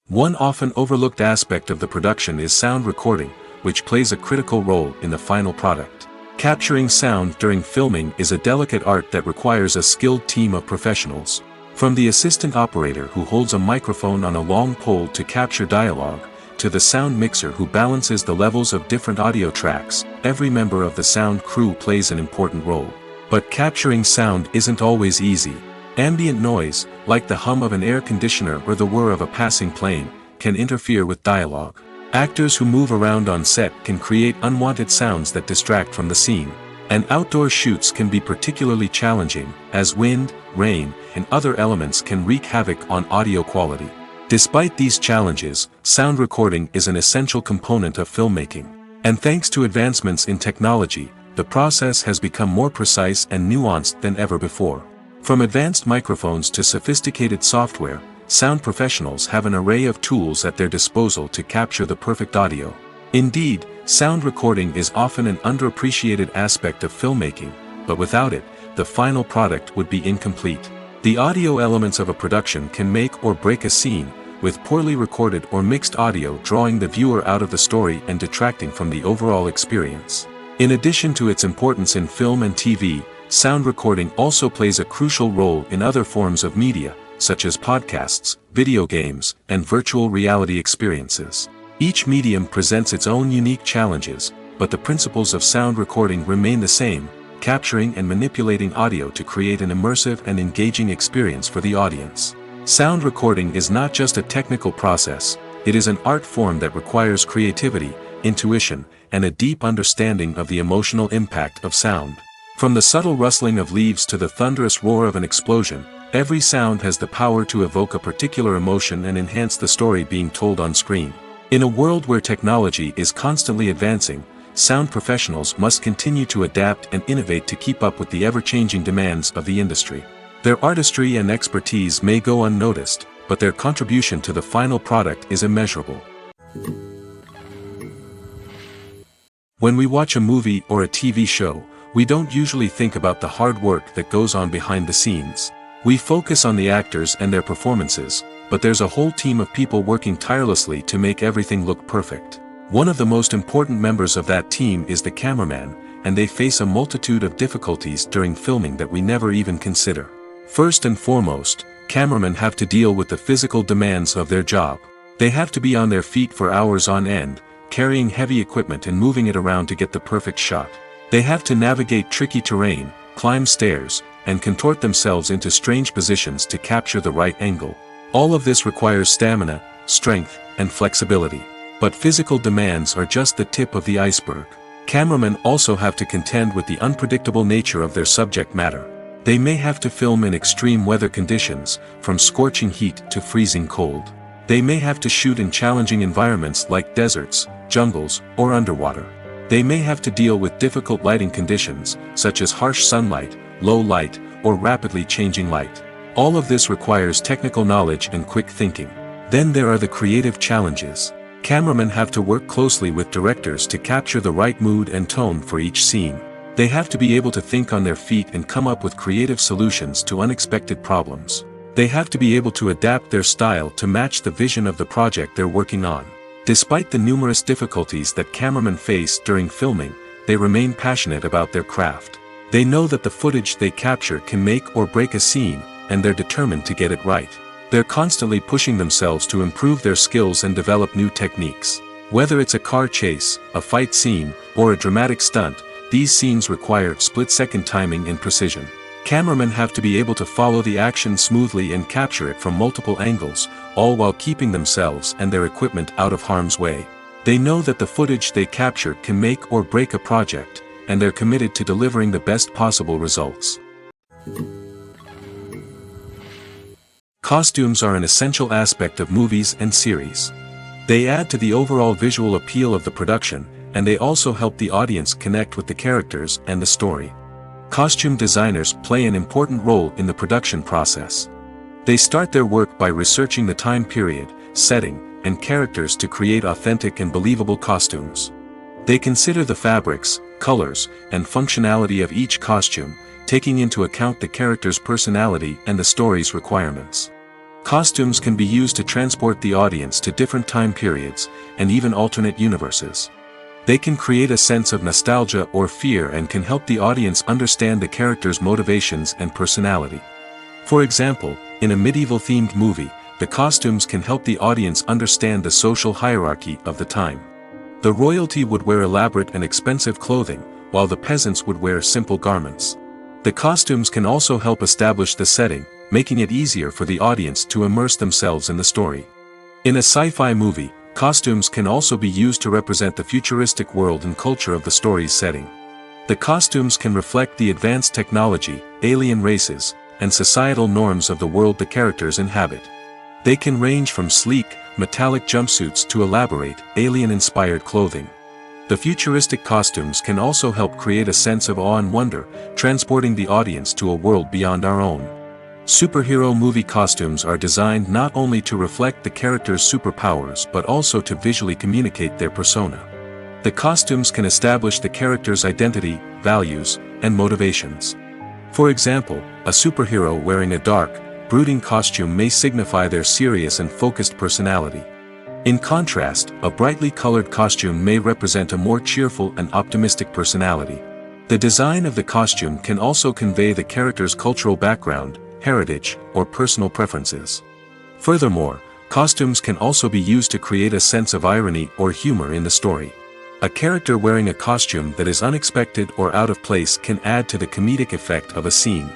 Speaker 1: One often overlooked aspect of the production is sound recording, which plays a critical role in the final product. Capturing sound during filming is a delicate art that requires a skilled team of professionals. From the assistant operator who holds a microphone on a long pole to capture dialogue, to the sound mixer who balances the levels of different audio tracks, every member of the sound crew plays an important role. But capturing sound isn't always easy. Ambient noise, like the hum of an air conditioner or the whir of a passing plane, can interfere with dialogue. Actors who move around on set can create unwanted sounds that distract from the scene. And outdoor shoots can be particularly challenging, as wind, rain, and other elements can wreak havoc on audio quality. Despite these challenges, sound recording is an essential component of filmmaking. And thanks to advancements in technology, the process has become more precise and nuanced than ever before. From advanced microphones to sophisticated software, sound professionals have an array of tools at their disposal to capture the perfect audio. Indeed, sound recording is often an underappreciated aspect of filmmaking, but without it, the final product would be incomplete. The audio elements of a production can make or break a scene, with poorly recorded or mixed audio drawing the viewer out of the story and detracting from the overall experience. In addition to its importance in film and TV, sound recording also plays a crucial role in other forms of media, such as podcasts, video games, and virtual reality experiences. Each medium presents its own unique challenges, but the principles of sound recording remain the same, capturing and manipulating audio to create an immersive and engaging experience for the audience. Sound recording is not just a technical process, it is an art form that requires creativity, intuition, and a deep understanding of the emotional impact of sound. From the subtle rustling of leaves to the thunderous roar of an explosion, every sound has the power to evoke a particular emotion and enhance the story being told on screen. In a world where technology is constantly advancing, sound professionals must continue to adapt and innovate to keep up with the ever-changing demands of the industry. Their artistry and expertise may go unnoticed, but their contribution to the final product is immeasurable. When we watch a movie or a TV show, we don't usually think about the hard work that goes on behind the scenes. We focus on the actors and their performances, but there's a whole team of people working tirelessly to make everything look perfect. One of the most important members of that team is the cameraman, and they face a multitude of difficulties during filming that we never even consider. First and foremost, cameramen have to deal with the physical demands of their job. They have to be on their feet for hours on end, carrying heavy equipment and moving it around to get the perfect shot. They have to navigate tricky terrain, climb stairs, and contort themselves into strange positions to capture the right angle. All of this requires stamina, strength, and flexibility. But physical demands are just the tip of the iceberg. Cameramen also have to contend with the unpredictable nature of their subject matter. They may have to film in extreme weather conditions, from scorching heat to freezing cold. They may have to shoot in challenging environments like deserts, jungles, or underwater. They may have to deal with difficult lighting conditions, such as harsh sunlight, low light, or rapidly changing light. All of this requires technical knowledge and quick thinking. Then there are the creative challenges. Cameramen have to work closely with directors to capture the right mood and tone for each scene. They have to be able to think on their feet and come up with creative solutions to unexpected problems. They have to be able to adapt their style to match the vision of the project they're working on. Despite the numerous difficulties that cameramen face during filming, they remain passionate about their craft. They know that the footage they capture can make or break a scene, and they're determined to get it right. They're constantly pushing themselves to improve their skills and develop new techniques. Whether it's a car chase, a fight scene, or a dramatic stunt, these scenes require split-second timing and precision. Cameramen have to be able to follow the action smoothly and capture it from multiple angles, all while keeping themselves and their equipment out of harm's way. They know that the footage they capture can make or break a project, and they're committed to delivering the best possible results. Costumes are an essential aspect of movies and series. They add to the overall visual appeal of the production, and they also help the audience connect with the characters and the story. Costume designers play an important role in the production process. They start their work by researching the time period, setting, and characters to create authentic and believable costumes. They consider the fabrics, colors, and functionality of each costume, taking into account the character's personality and the story's requirements. Costumes can be used to transport the audience to different time periods, and even alternate universes. They can create a sense of nostalgia or fear and can help the audience understand the character's motivations and personality. For example, in a medieval-themed movie, the costumes can help the audience understand the social hierarchy of the time. The royalty would wear elaborate and expensive clothing, while the peasants would wear simple garments. The costumes can also help establish the setting, making it easier for the audience to immerse themselves in the story. In a sci-fi movie, costumes can also be used to represent the futuristic world and culture of the story's setting. The costumes can reflect the advanced technology, alien races, and societal norms of the world the characters inhabit. They can range from sleek, metallic jumpsuits to elaborate, alien-inspired clothing. The futuristic costumes can also help create a sense of awe and wonder, transporting the audience to a world beyond our own. Superhero movie costumes are designed not only to reflect the character's superpowers but also to visually communicate their persona. The costumes can establish the character's identity, values, and motivations. For example, a superhero wearing a dark, brooding costume may signify their serious and focused personality. In contrast, a brightly colored costume may represent a more cheerful and optimistic personality. The design of the costume can also convey the character's cultural background, heritage, or personal preferences. Furthermore, costumes can also be used to create a sense of irony or humor in the story. A character wearing a costume that is unexpected or out of place can add to the comedic effect of a scene.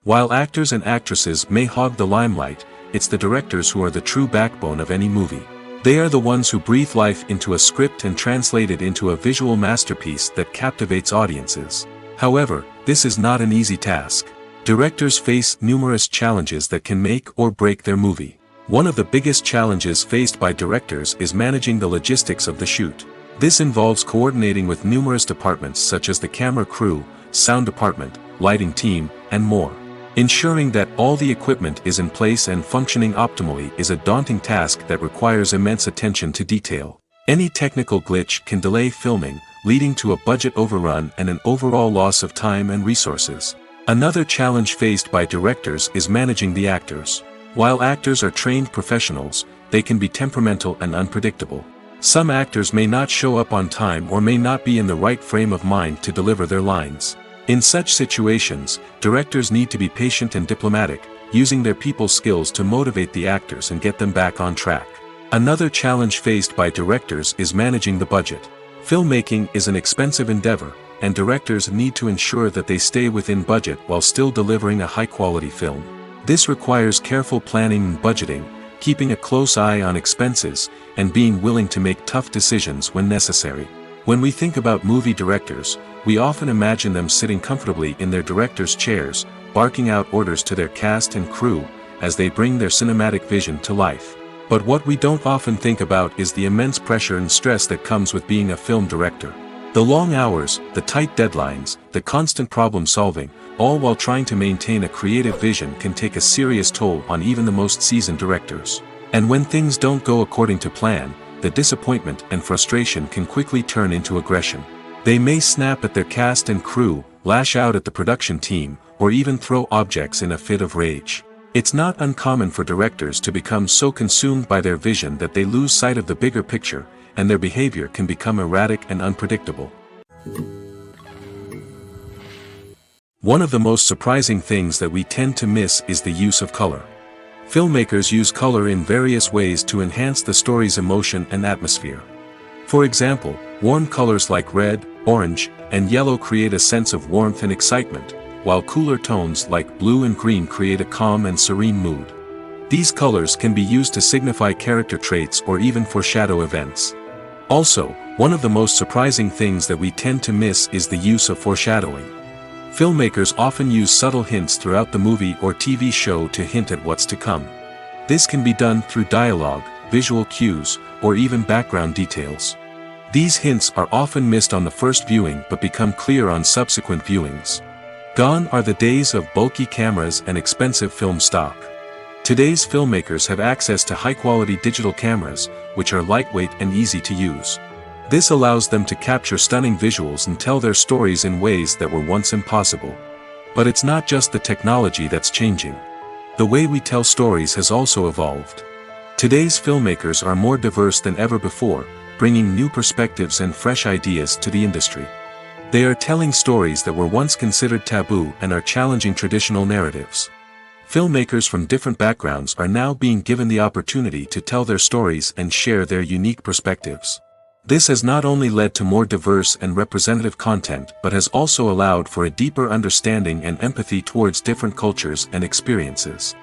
Speaker 1: While actors and actresses may hog the limelight, it's the directors who are the true backbone of any movie. They are the ones who breathe life into a script and translate it into a visual masterpiece that captivates audiences. However, this is not an easy task. Directors face numerous challenges that can make or break their movie. One of the biggest challenges faced by directors is managing the logistics of the shoot. This involves coordinating with numerous departments such as the camera crew, sound department, lighting team, and more. Ensuring that all the equipment is in place and functioning optimally is a daunting task that requires immense attention to detail. Any technical glitch can delay filming, leading to a budget overrun and an overall loss of time and resources. Another challenge faced by directors is managing the actors. While actors are trained professionals, they can be temperamental and unpredictable. Some actors may not show up on time or may not be in the right frame of mind to deliver their lines. In such situations, directors need to be patient and diplomatic, using their people skills to motivate the actors and get them back on track. Another challenge faced by directors is managing the budget. Filmmaking is an expensive endeavor, and directors need to ensure that they stay within budget while still delivering a high-quality film. This requires careful planning and budgeting, keeping a close eye on expenses, and being willing to make tough decisions when necessary. When we think about movie directors, we often imagine them sitting comfortably in their director's chairs, barking out orders to their cast and crew, as they bring their cinematic vision to life. But what we don't often think about is the immense pressure and stress that comes with being a film director. The long hours, the tight deadlines, the constant problem solving, all while trying to maintain a creative vision can take a serious toll on even the most seasoned directors. And when things don't go according to plan, the disappointment and frustration can quickly turn into aggression. They may snap at their cast and crew, lash out at the production team, or even throw objects in a fit of rage. It's not uncommon for directors to become so consumed by their vision that they lose sight of the bigger picture, and their behavior can become erratic and unpredictable. One of the most surprising things that we tend to miss is the use of color. Filmmakers use color in various ways to enhance the story's emotion and atmosphere. For example, warm colors like red, orange, and yellow create a sense of warmth and excitement, while cooler tones like blue and green create a calm and serene mood. These colors can be used to signify character traits or even foreshadow events. Also, one of the most surprising things that we tend to miss is the use of foreshadowing. Filmmakers often use subtle hints throughout the movie or TV show to hint at what's to come. This can be done through dialogue, visual cues, or even background details. These hints are often missed on the first viewing but become clear on subsequent viewings. Gone are the days of bulky cameras and expensive film stock. Today's filmmakers have access to high-quality digital cameras, which are lightweight and easy to use. This allows them to capture stunning visuals and tell their stories in ways that were once impossible. But it's not just the technology that's changing. The way we tell stories has also evolved. Today's filmmakers are more diverse than ever before, bringing new perspectives and fresh ideas to the industry. They are telling stories that were once considered taboo and are challenging traditional narratives. Filmmakers from different backgrounds are now being given the opportunity to tell their stories and share their unique perspectives. This has not only led to more diverse and representative content but has also allowed for a deeper understanding and empathy towards different cultures and experiences.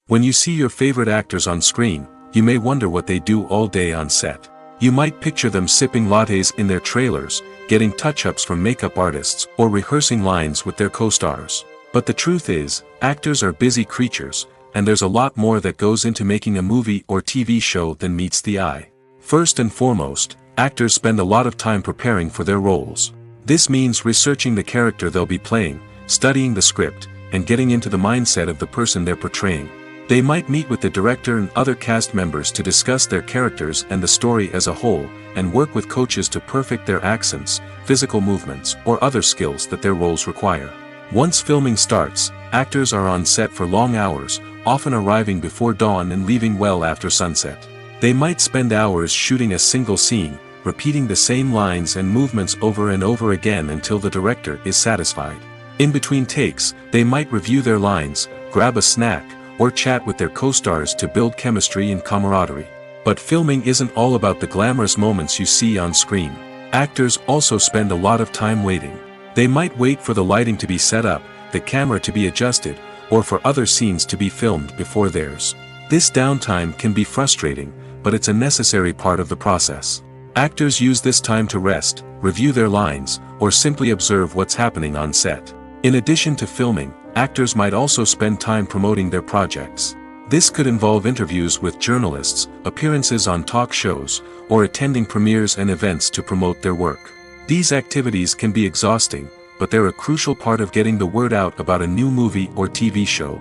Speaker 1: When you see your favorite actors on screen, you may wonder what they do all day on set. You might picture them sipping lattes in their trailers, getting touch-ups from makeup artists, or rehearsing lines with their co-stars. But the truth is, actors are busy creatures, and there's a lot more that goes into making a movie or TV show than meets the eye. First and foremost, actors spend a lot of time preparing for their roles. This means researching the character they'll be playing, studying the script, and getting into the mindset of the person they're portraying. They might meet with the director and other cast members to discuss their characters and the story as a whole, and work with coaches to perfect their accents, physical movements, or other skills that their roles require. Once filming starts, actors are on set for long hours, often arriving before dawn and leaving well after sunset. They might spend hours shooting a single scene, repeating the same lines and movements over and over again until the director is satisfied. In between takes, they might review their lines, grab a snack, or chat with their co-stars to build chemistry and camaraderie. But filming isn't all about the glamorous moments you see on screen. Actors also spend a lot of time waiting. They might wait for the lighting to be set up, the camera to be adjusted, or for other scenes to be filmed before theirs. This downtime can be frustrating, but it's a necessary part of the process. Actors use this time to rest, review their lines, or simply observe what's happening on set. In addition to filming, actors might also spend time promoting their projects. This could involve interviews with journalists, appearances on talk shows, or attending premieres and events to promote their work. These activities can be exhausting, but they're a crucial part of getting the word out about a new movie or TV show.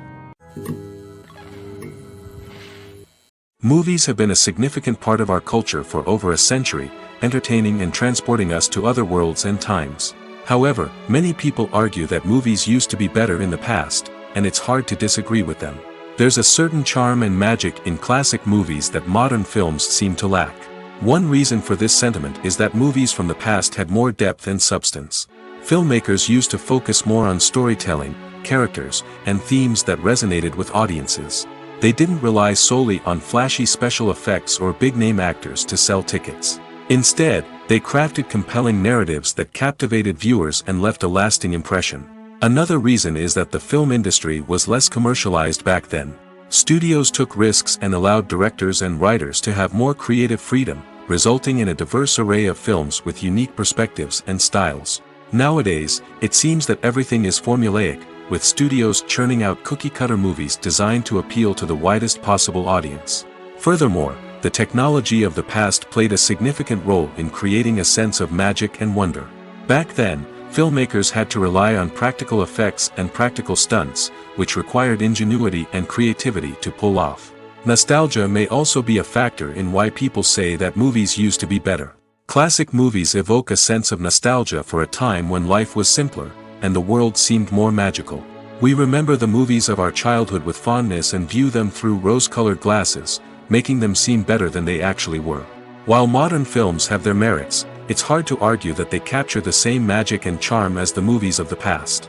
Speaker 1: Movies have been a significant part of our culture for over a century, entertaining and transporting us to other worlds and times. However, many people argue that movies used to be better in the past, and it's hard to disagree with them. There's a certain charm and magic in classic movies that modern films seem to lack. One reason for this sentiment is that movies from the past had more depth and substance. Filmmakers used to focus more on storytelling, characters, and themes that resonated with audiences. They didn't rely solely on flashy special effects or big-name actors to sell tickets. Instead, they crafted compelling narratives that captivated viewers and left a lasting impression. Another reason is that the film industry was less commercialized back then. Studios took risks and allowed directors and writers to have more creative freedom, resulting in a diverse array of films with unique perspectives and styles. Nowadays, it seems that everything is formulaic, with studios churning out cookie-cutter movies designed to appeal to the widest possible audience. Furthermore, the technology of the past played a significant role in creating a sense of magic and wonder. Back then, filmmakers had to rely on practical effects and practical stunts, which required ingenuity and creativity to pull off. Nostalgia may also be a factor in why people say that movies used to be better. Classic movies evoke a sense of nostalgia for a time when life was simpler, and the world seemed more magical. We remember the movies of our childhood with fondness and view them through rose-colored glasses, making them seem better than they actually were. While modern films have their merits, it's hard to argue that they capture the same magic and charm as the movies of the past.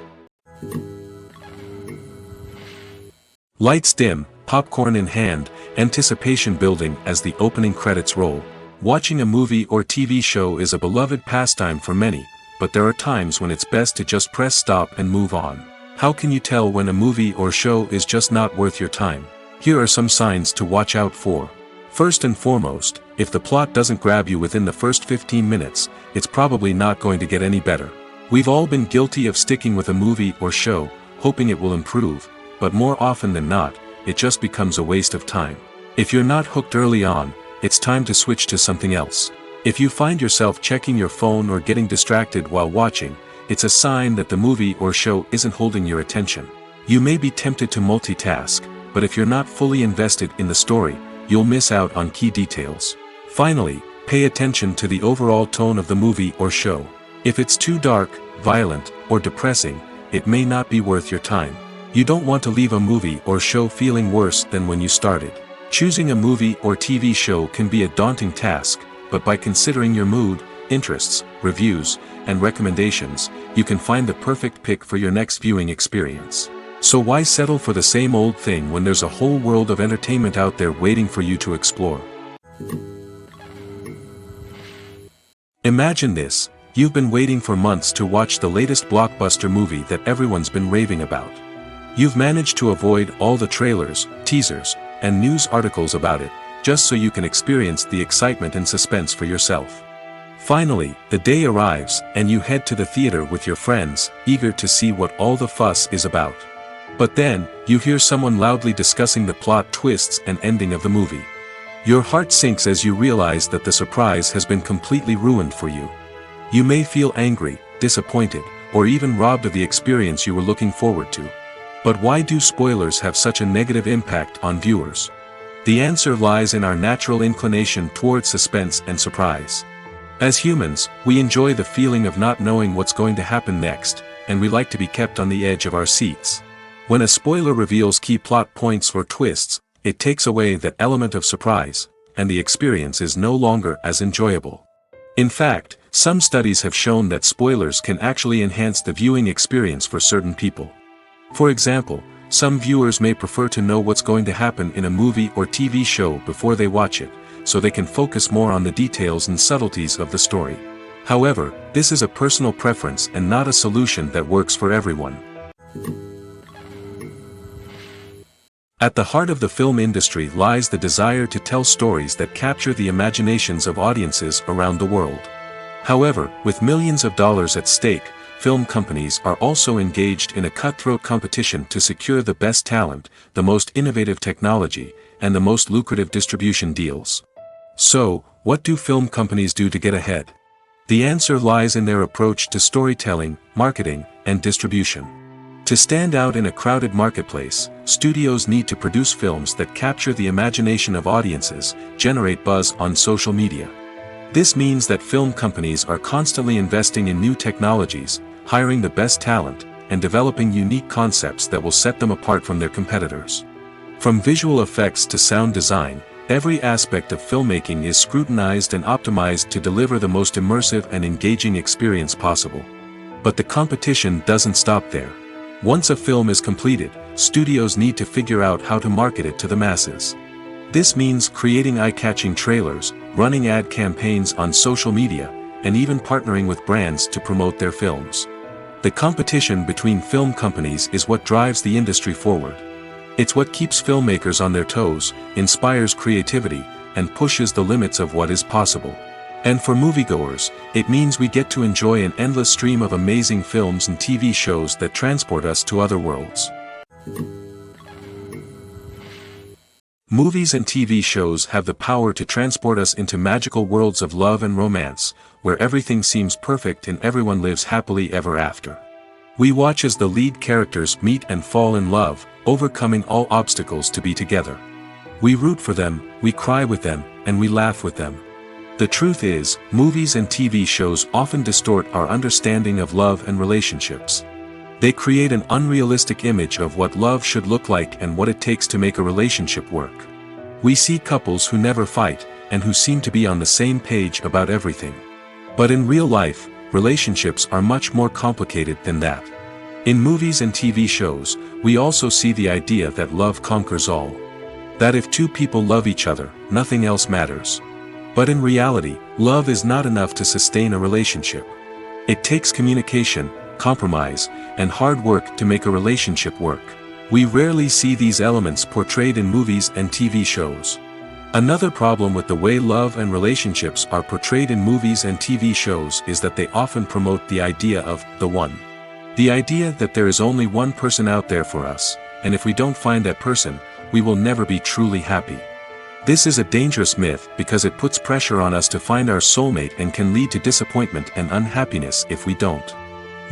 Speaker 1: Lights dim, popcorn in hand, anticipation building as the opening credits roll. Watching a movie or TV show is a beloved pastime for many, but there are times when it's best to just press stop and move on. How can you tell when a movie or show is just not worth your time? Here are some signs to watch out for. First and foremost, if the plot doesn't grab you within the first 15 minutes, it's probably not going to get any better. We've all been guilty of sticking with a movie or show, hoping it will improve, but more often than not, it just becomes a waste of time. If you're not hooked early on, it's time to switch to something else. If you find yourself checking your phone or getting distracted while watching, it's a sign that the movie or show isn't holding your attention. You may be tempted to multitask, but if you're not fully invested in the story, you'll miss out on key details. Finally, pay attention to the overall tone of the movie or show. If it's too dark, violent, or depressing, it may not be worth your time. You don't want to leave a movie or show feeling worse than when you started. Choosing a movie or TV show can be a daunting task, but by considering your mood, interests, reviews, and recommendations, you can find the perfect pick for your next viewing experience. So why settle for the same old thing when there's a whole world of entertainment out there waiting for you to explore? Imagine this: you've been waiting for months to watch the latest blockbuster movie that everyone's been raving about. You've managed to avoid all the trailers, teasers, and news articles about it, just so you can experience the excitement and suspense for yourself. Finally, the day arrives, and you head to the theater with your friends, eager to see what all the fuss is about. But then, you hear someone loudly discussing the plot twists and ending of the movie. Your heart sinks as you realize that the surprise has been completely ruined for you. You may feel angry, disappointed, or even robbed of the experience you were looking forward to. But why do spoilers have such a negative impact on viewers? The answer lies in our natural inclination toward suspense and surprise. As humans, we enjoy the feeling of not knowing what's going to happen next, and we like to be kept on the edge of our seats. When a spoiler reveals key plot points or twists, it takes away that element of surprise, and the experience is no longer as enjoyable. In fact, some studies have shown that spoilers can actually enhance the viewing experience for certain people. For example, some viewers may prefer to know what's going to happen in a movie or TV show before they watch it, so they can focus more on the details and subtleties of the story. However, this is a personal preference and not a solution that works for everyone. At the heart of the film industry lies the desire to tell stories that capture the imaginations of audiences around the world. However, with millions of dollars at stake, film companies are also engaged in a cutthroat competition to secure the best talent, the most innovative technology, and the most lucrative distribution deals. So, what do film companies do to get ahead? The answer lies in their approach to storytelling, marketing, and distribution. To stand out in a crowded marketplace, studios need to produce films that capture the imagination of audiences, generate buzz on social media. This means that film companies are constantly investing in new technologies, hiring the best talent, and developing unique concepts that will set them apart from their competitors. From visual effects to sound design, every aspect of filmmaking is scrutinized and optimized to deliver the most immersive and engaging experience possible. But the competition doesn't stop there. Once a film is completed, studios need to figure out how to market it to the masses. This means creating eye-catching trailers, running ad campaigns on social media, and even partnering with brands to promote their films. The competition between film companies is what drives the industry forward. It's what keeps filmmakers on their toes, inspires creativity, and pushes the limits of what is possible. And for moviegoers, it means we get to enjoy an endless stream of amazing films and TV shows that transport us to other worlds. Movies and TV shows have the power to transport us into magical worlds of love and romance, where everything seems perfect and everyone lives happily ever after. We watch as the lead characters meet and fall in love, overcoming all obstacles to be together. We root for them, we cry with them, and we laugh with them. The truth is, movies and TV shows often distort our understanding of love and relationships. They create an unrealistic image of what love should look like and what it takes to make a relationship work. We see couples who never fight, and who seem to be on the same page about everything. But in real life, relationships are much more complicated than that. In movies and TV shows, we also see the idea that love conquers all. That if two people love each other, nothing else matters. But in reality, love is not enough to sustain a relationship. It takes communication, compromise, and hard work to make a relationship work. We rarely see these elements portrayed in movies and TV shows. Another problem with the way love and relationships are portrayed in movies and TV shows is that they often promote the idea of the one. The idea that there is only one person out there for us, and if we don't find that person, we will never be truly happy. This is a dangerous myth because it puts pressure on us to find our soulmate and can lead to disappointment and unhappiness if we don't.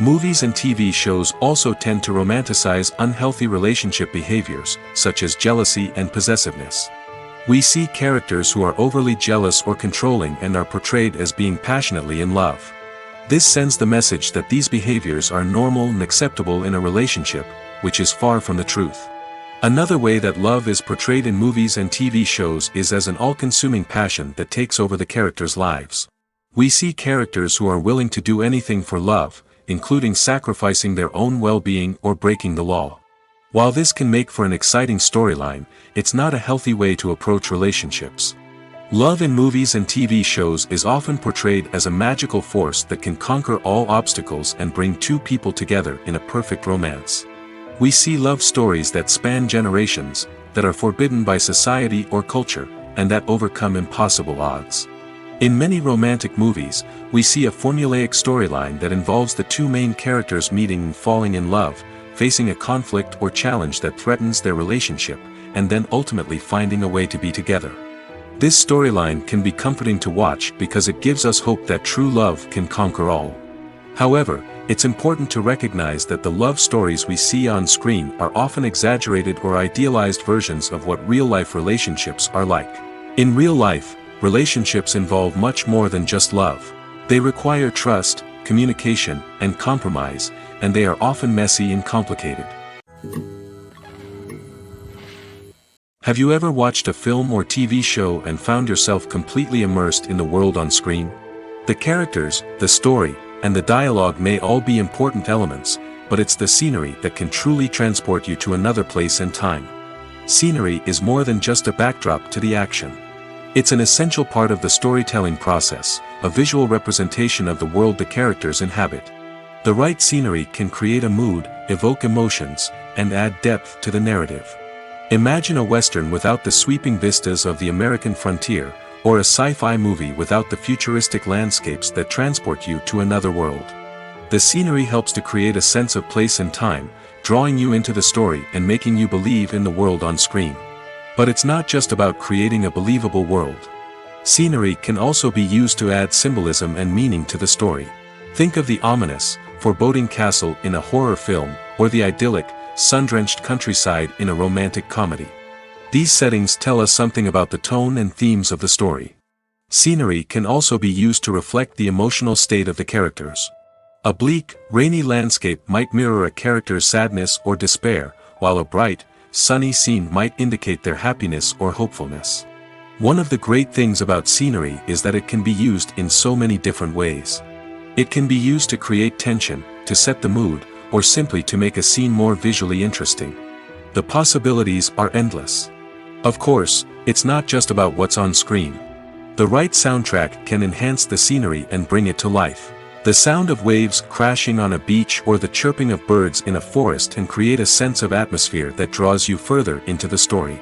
Speaker 1: Movies and TV shows also tend to romanticize unhealthy relationship behaviors, such as jealousy and possessiveness. We see characters who are overly jealous or controlling and are portrayed as being passionately in love. This sends the message that these behaviors are normal and acceptable in a relationship, which is far from the truth. Another way that love is portrayed in movies and TV shows is as an all-consuming passion that takes over the characters' lives. We see characters who are willing to do anything for love, including sacrificing their own well-being or breaking the law. While this can make for an exciting storyline, it's not a healthy way to approach relationships. Love in movies and TV shows is often portrayed as a magical force that can conquer all obstacles and bring two people together in a perfect romance. We see love stories that span generations, that are forbidden by society or culture, and that overcome impossible odds. In many romantic movies, we see a formulaic storyline that involves the two main characters meeting and falling in love, facing a conflict or challenge that threatens their relationship, and then ultimately finding a way to be together. This storyline can be comforting to watch because it gives us hope that true love can conquer all. However, it's important to recognize that the love stories we see on screen are often exaggerated or idealized versions of what real-life relationships are like. In real life, relationships involve much more than just love. They require trust, communication, and compromise, and they are often messy and complicated. Have you ever watched a film or TV show and found yourself completely immersed in the world on screen? The characters, the story, and the dialogue may all be important elements, but it's the scenery that can truly transport you to another place and time. Scenery is more than just a backdrop to the action. It's an essential part of the storytelling process, a visual representation of the world the characters inhabit. The right scenery can create a mood, evoke emotions, and add depth to the narrative. Imagine a Western without the sweeping vistas of the American frontier, or a sci-fi movie without the futuristic landscapes that transport you to another world. The scenery helps to create a sense of place and time, drawing you into the story and making you believe in the world on screen. But it's not just about creating a believable world. Scenery can also be used to add symbolism and meaning to the story. Think of the ominous, foreboding castle in a horror film, or the idyllic, sun-drenched countryside in a romantic comedy. These settings tell us something about the tone and themes of the story. Scenery can also be used to reflect the emotional state of the characters. A bleak, rainy landscape might mirror a character's sadness or despair, while a bright, sunny scene might indicate their happiness or hopefulness. One of the great things about scenery is that it can be used in so many different ways. It can be used to create tension, to set the mood, or simply to make a scene more visually interesting. The possibilities are endless. Of course, it's not just about what's on screen. The right soundtrack can enhance the scenery and bring it to life. The sound of waves crashing on a beach or the chirping of birds in a forest can create a sense of atmosphere that draws you further into the story.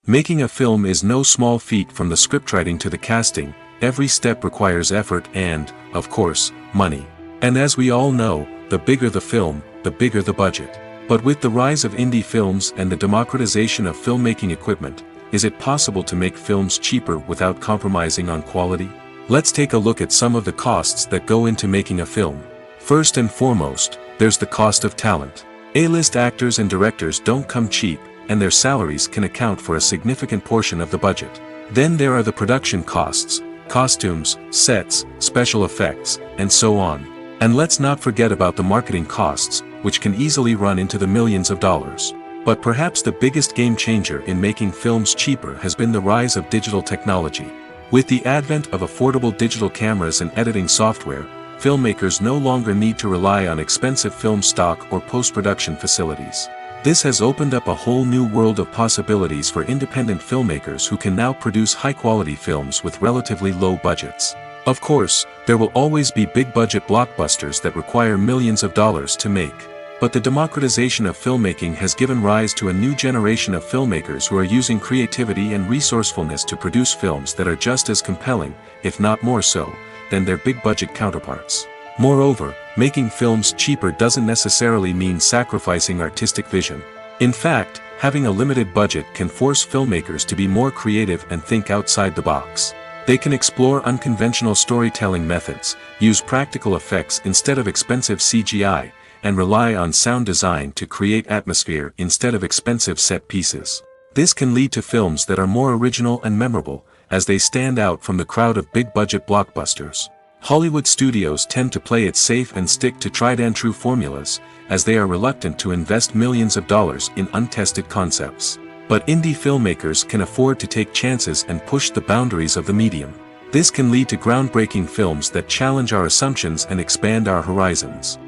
Speaker 1: Making a film is no small feat. From the scriptwriting to the casting, every step requires effort and, of course, money. And as we all know, the bigger the film, the bigger the budget. But with the rise of indie films and the democratization of filmmaking equipment, is it possible to make films cheaper without compromising on quality? Let's take a look at some of the costs that go into making a film. First and foremost, there's the cost of talent. A-list actors and directors don't come cheap, and their salaries can account for a significant portion of the budget. Then there are the production costs, costumes, sets, special effects, and so on. And let's not forget about the marketing costs, which can easily run into the millions of dollars. But perhaps the biggest game changer in making films cheaper has been the rise of digital technology. With the advent of affordable digital cameras and editing software, filmmakers no longer need to rely on expensive film stock or post-production facilities. This has opened up a whole new world of possibilities for independent filmmakers who can now produce high-quality films with relatively low budgets. Of course, there will always be big-budget blockbusters that require millions of dollars to make. But the democratization of filmmaking has given rise to a new generation of filmmakers who are using creativity and resourcefulness to produce films that are just as compelling, if not more so, than their big-budget counterparts. Moreover, making films cheaper doesn't necessarily mean sacrificing artistic vision. In fact, having a limited budget can force filmmakers to be more creative and think outside the box. They can explore unconventional storytelling methods, use practical effects instead of expensive CGI, and rely on sound design to create atmosphere instead of expensive set pieces. This can lead to films that are more original and memorable, as they stand out from the crowd of big-budget blockbusters. Hollywood studios tend to play it safe and stick to tried-and-true formulas, as they are reluctant to invest millions of dollars in untested concepts. But indie filmmakers can afford to take chances and push the boundaries of the medium. This can lead to groundbreaking films that challenge our assumptions and expand our horizons.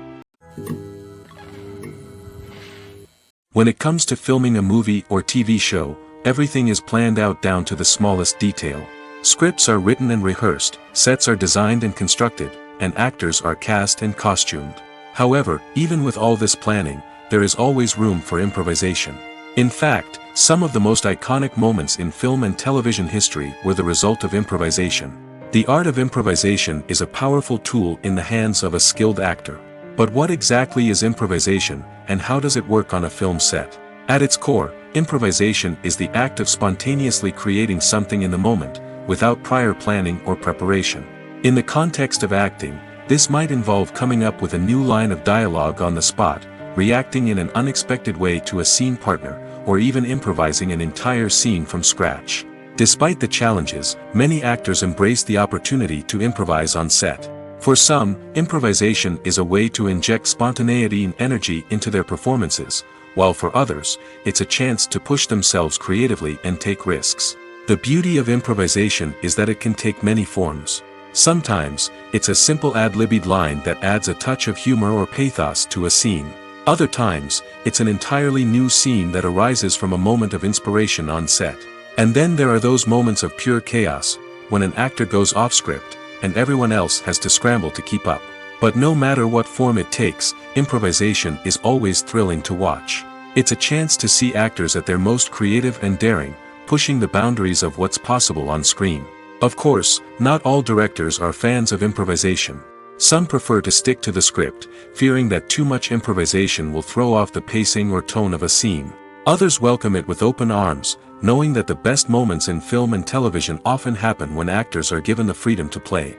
Speaker 1: When it comes to filming a movie or TV show, everything is planned out down to the smallest detail. Scripts are written and rehearsed, sets are designed and constructed, and actors are cast and costumed. However, even with all this planning, there is always room for improvisation. In fact, some of the most iconic moments in film and television history were the result of improvisation. The art of improvisation is a powerful tool in the hands of a skilled actor. But what exactly is improvisation, and how does it work on a film set? At its core, improvisation is the act of spontaneously creating something in the moment, without prior planning or preparation. In the context of acting, this might involve coming up with a new line of dialogue on the spot, reacting in an unexpected way to a scene partner, or even improvising an entire scene from scratch. Despite the challenges, many actors embrace the opportunity to improvise on set. For some, improvisation is a way to inject spontaneity and energy into their performances, while for others, it's a chance to push themselves creatively and take risks. The beauty of improvisation is that it can take many forms. Sometimes, it's a simple ad-libbed line that adds a touch of humor or pathos to a scene. Other times, it's an entirely new scene that arises from a moment of inspiration on set. And then there are those moments of pure chaos, when an actor goes off script, and everyone else has to scramble to keep up. But no matter what form it takes, improvisation is always thrilling to watch. It's a chance to see actors at their most creative and daring, pushing the boundaries of what's possible on screen. Of course, not all directors are fans of improvisation. Some prefer to stick to the script, fearing that too much improvisation will throw off the pacing or tone of a scene. Others welcome it with open arms, knowing that the best moments in film and television often happen when actors are given the freedom to play.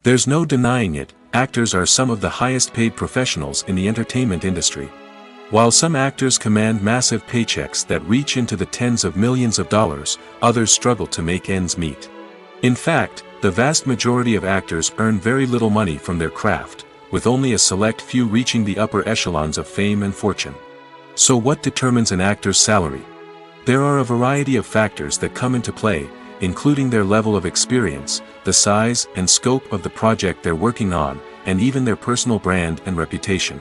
Speaker 1: There's no denying it, actors are some of the highest paid professionals in the entertainment industry. While some actors command massive paychecks that reach into the tens of millions of dollars, others struggle to make ends meet. In fact, the vast majority of actors earn very little money from their craft, with only a select few reaching the upper echelons of fame and fortune. So what determines an actor's salary? There are a variety of factors that come into play, including their level of experience, the size and scope of the project they're working on, and even their personal brand and reputation.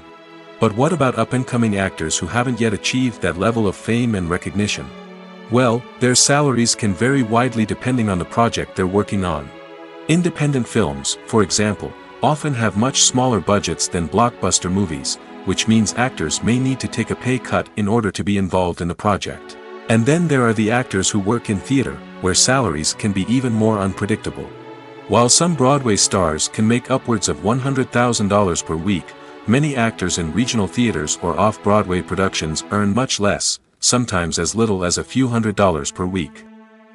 Speaker 1: But what about up-and-coming actors who haven't yet achieved that level of fame and recognition? Well, their salaries can vary widely depending on the project they're working on. Independent films, for example, often have much smaller budgets than blockbuster movies, which means actors may need to take a pay cut in order to be involved in the project. And then there are the actors who work in theater, where salaries can be even more unpredictable. While some Broadway stars can make upwards of $100,000 per week, many actors in regional theaters or off-Broadway productions earn much less, sometimes as little as a few $100s per week.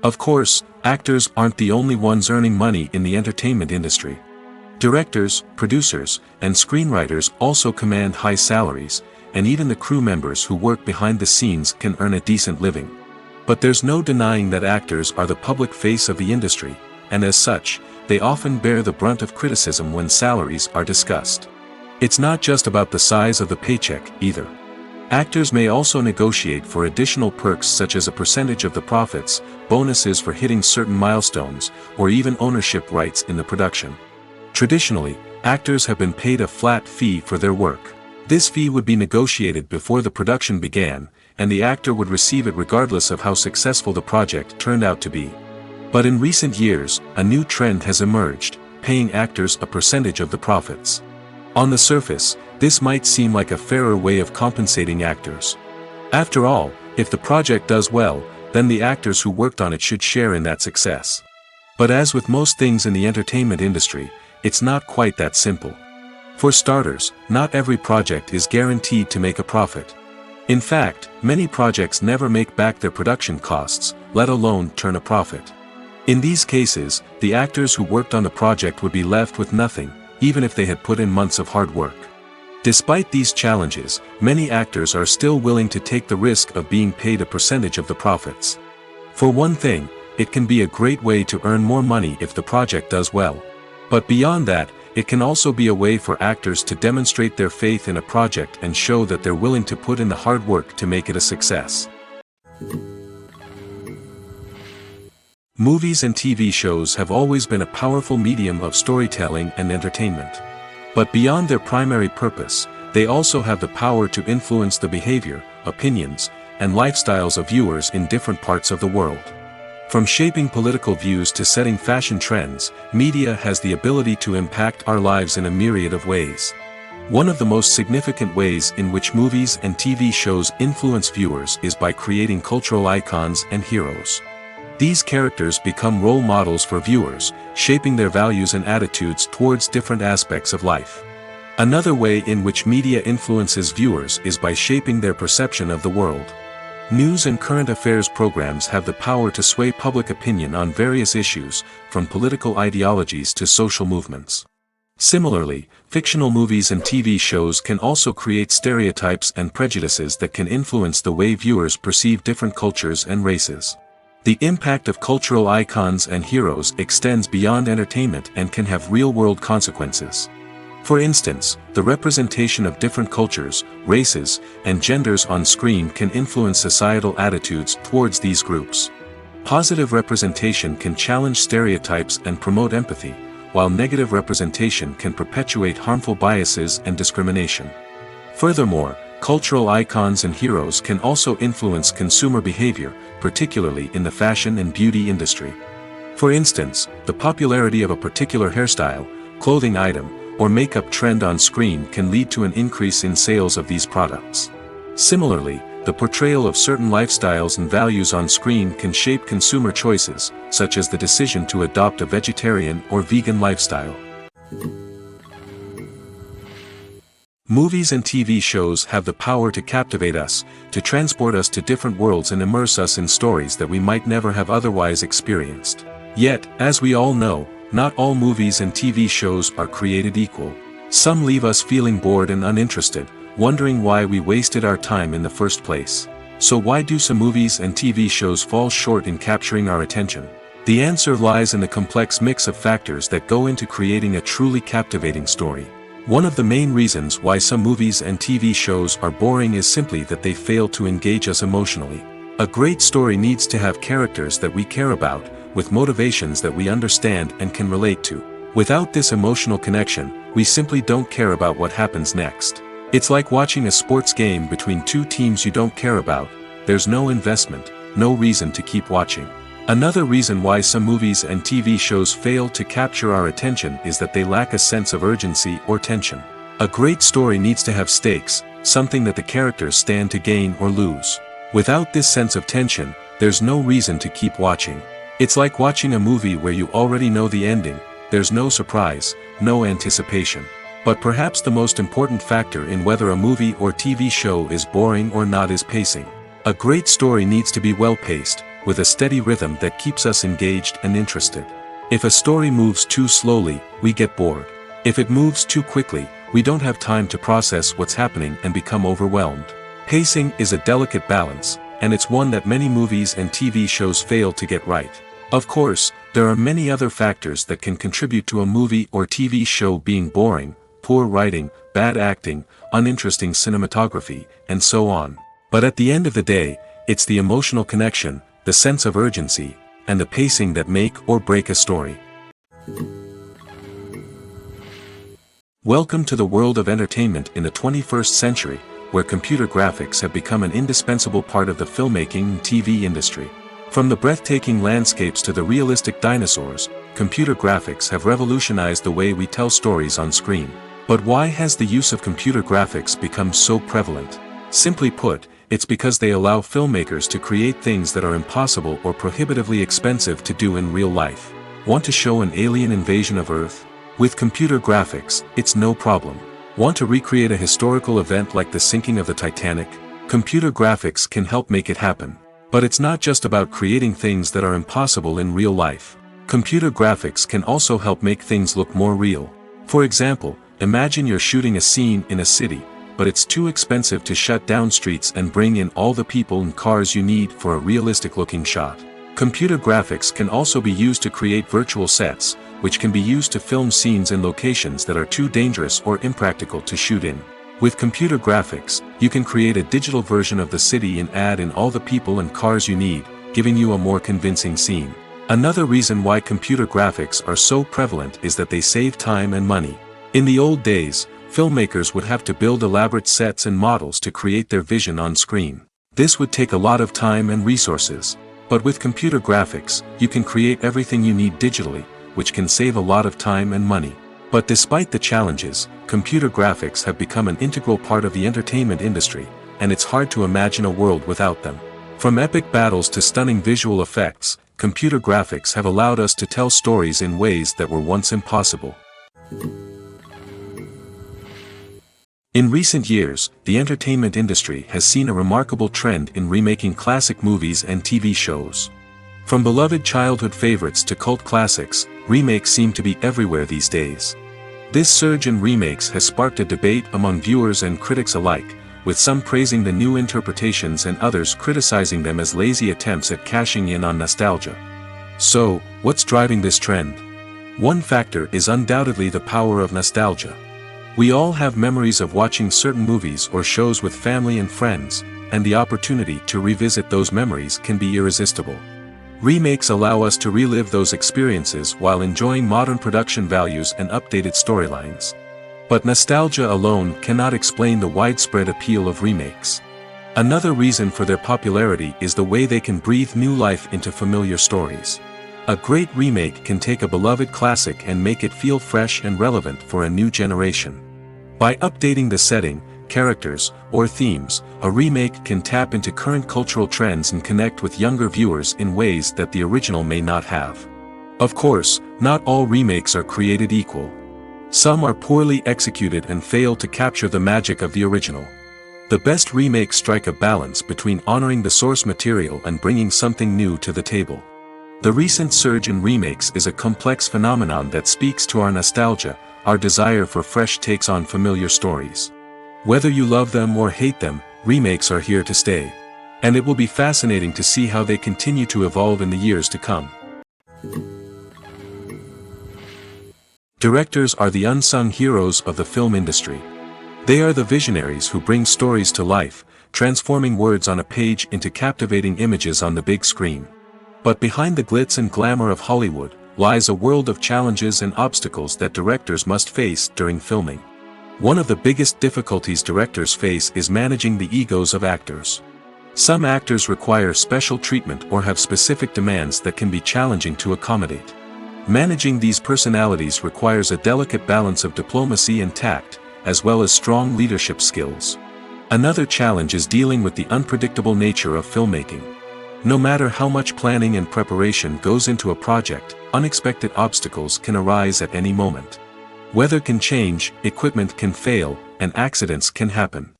Speaker 1: Of course, actors aren't the only ones earning money in the entertainment industry. Directors, producers, and screenwriters also command high salaries, and even the crew members who work behind the scenes can earn a decent living. But there's no denying that actors are the public face of the industry, and as such, they often bear the brunt of criticism when salaries are discussed. It's not just about the size of the paycheck, either. Actors may also negotiate for additional perks such as a percentage of the profits, bonuses for hitting certain milestones, or even ownership rights in the production. Traditionally, actors have been paid a flat fee for their work. This fee would be negotiated before the production began, and the actor would receive it regardless of how successful the project turned out to be. But in recent years, a new trend has emerged, paying actors a percentage of the profits. On the surface, this might seem like a fairer way of compensating actors. After all, if the project does well, then the actors who worked on it should share in that success. But as with most things in the entertainment industry, it's not quite that simple. For starters, not every project is guaranteed to make a profit. In fact, many projects never make back their production costs, let alone turn a profit. In these cases, the actors who worked on the project would be left with nothing, even if they had put in months of hard work. Despite these challenges, many actors are still willing to take the risk of being paid a percentage of the profits. For one thing, it can be a great way to earn more money if the project does well. But beyond that, it can also be a way for actors to demonstrate their faith in a project and show that they're willing to put in the hard work to make it a success. Movies and TV shows have always been a powerful medium of storytelling and entertainment. But beyond their primary purpose, they also have the power to influence the behavior, opinions, and lifestyles of viewers in different parts of the world. From shaping political views to setting fashion trends, media has the ability to impact our lives in a myriad of ways. One of the most significant ways in which movies and TV shows influence viewers is by creating cultural icons and heroes. These characters become role models for viewers, shaping their values and attitudes towards different aspects of life. Another way in which media influences viewers is by shaping their perception of the world. News and current affairs programs have the power to sway public opinion on various issues, from political ideologies to social movements. Similarly, fictional movies and TV shows can also create stereotypes and prejudices that can influence the way viewers perceive different cultures and races. The impact of cultural icons and heroes extends beyond entertainment and can have real-world consequences. For instance, the representation of different cultures, races, and genders on screen can influence societal attitudes towards these groups. Positive representation can challenge stereotypes and promote empathy, while negative representation can perpetuate harmful biases and discrimination. Furthermore, cultural icons and heroes can also influence consumer behavior, particularly in the fashion and beauty industry. For instance, the popularity of a particular hairstyle, clothing item, or makeup trend on screen can lead to an increase in sales of these products. Similarly, the portrayal of certain lifestyles and values on screen can shape consumer choices, such as the decision to adopt a vegetarian or vegan lifestyle. Movies and TV shows have the power to captivate us, to transport us to different worlds and immerse us in stories that we might never have otherwise experienced. Yet, as we all know, not all movies and TV shows are created equal. Some leave us feeling bored and uninterested, wondering why we wasted our time in the first place. So why do some movies and TV shows fall short in capturing our attention? The answer lies in the complex mix of factors that go into creating a truly captivating story. One of the main reasons why some movies and TV shows are boring is simply that they fail to engage us emotionally. A great story needs to have characters that we care about, with motivations that we understand and can relate to. Without this emotional connection, we simply don't care about what happens next. It's like watching a sports game between two teams you don't care about. There's no investment, no reason to keep watching. Another reason why some movies and TV shows fail to capture our attention is that they lack a sense of urgency or tension. A great story needs to have stakes, something that the characters stand to gain or lose. Without this sense of tension, there's no reason to keep watching. It's like watching a movie where you already know the ending. There's no surprise, no anticipation. But perhaps the most important factor in whether a movie or TV show is boring or not is pacing. A great story needs to be well-paced, with a steady rhythm that keeps us engaged and interested. If a story moves too slowly, we get bored. If it moves too quickly, we don't have time to process what's happening and become overwhelmed. Pacing is a delicate balance, and it's one that many movies and TV shows fail to get right. Of course, there are many other factors that can contribute to a movie or TV show being boring: poor writing, bad acting, uninteresting cinematography, and so on. But at the end of the day, it's the emotional connection, the sense of urgency, and the pacing that make or break a story. Welcome to the world of entertainment in the 21st century, where computer graphics have become an indispensable part of the filmmaking and TV industry. From the breathtaking landscapes to the realistic dinosaurs, computer graphics have revolutionized the way we tell stories on screen. But why has the use of computer graphics become so prevalent? Simply put, it's because they allow filmmakers to create things that are impossible or prohibitively expensive to do in real life. Want to show an alien invasion of Earth? With computer graphics, it's no problem. Want to recreate a historical event like the sinking of the Titanic? Computer graphics can help make it happen. But it's not just about creating things that are impossible in real life. Computer graphics can also help make things look more real. For example, imagine you're shooting a scene in a city, but it's too expensive to shut down streets and bring in all the people and cars you need for a realistic-looking shot. Computer graphics can also be used to create virtual sets, which can be used to film scenes in locations that are too dangerous or impractical to shoot in. With computer graphics, you can create a digital version of the city and add in all the people and cars you need, giving you a more convincing scene. Another reason why computer graphics are so prevalent is that they save time and money. In the old days, filmmakers would have to build elaborate sets and models to create their vision on screen. This would take a lot of time and resources. But with computer graphics, you can create everything you need digitally, which can save a lot of time and money. But despite the challenges, computer graphics have become an integral part of the entertainment industry, and it's hard to imagine a world without them. From epic battles to stunning visual effects, computer graphics have allowed us to tell stories in ways that were once impossible. In recent years, the entertainment industry has seen a remarkable trend in remaking classic movies and TV shows. From beloved childhood favorites to cult classics, remakes seem to be everywhere these days. This surge in remakes has sparked a debate among viewers and critics alike, with some praising the new interpretations and others criticizing them as lazy attempts at cashing in on nostalgia. So, what's driving this trend? One factor is undoubtedly the power of nostalgia. We all have memories of watching certain movies or shows with family and friends, and the opportunity to revisit those memories can be irresistible. Remakes allow us to relive those experiences while enjoying modern production values and updated storylines. But nostalgia alone cannot explain the widespread appeal of remakes. Another reason for their popularity is the way they can breathe new life into familiar stories. A great remake can take a beloved classic and make it feel fresh and relevant for a new generation. By updating the setting, characters, or themes, a remake can tap into current cultural trends and connect with younger viewers in ways that the original may not have. Of course, not all remakes are created equal. Some are poorly executed and fail to capture the magic of the original. The best remakes strike a balance between honoring the source material and bringing something new to the table. The recent surge in remakes is a complex phenomenon that speaks to our nostalgia, our desire for fresh takes on familiar stories. Whether you love them or hate them, remakes are here to stay. And it will be fascinating to see how they continue to evolve in the years to come. Directors are the unsung heroes of the film industry. They are the visionaries who bring stories to life, transforming words on a page into captivating images on the big screen. But behind the glitz and glamour of Hollywood, lies a world of challenges and obstacles that directors must face during filming. One of the biggest difficulties directors face is managing the egos of actors. Some actors require special treatment or have specific demands that can be challenging to accommodate. Managing these personalities requires a delicate balance of diplomacy and tact, as well as strong leadership skills. Another challenge is dealing with the unpredictable nature of filmmaking. No matter how much planning and preparation goes into a project, unexpected obstacles can arise at any moment. Weather can change, equipment can fail, and accidents can happen.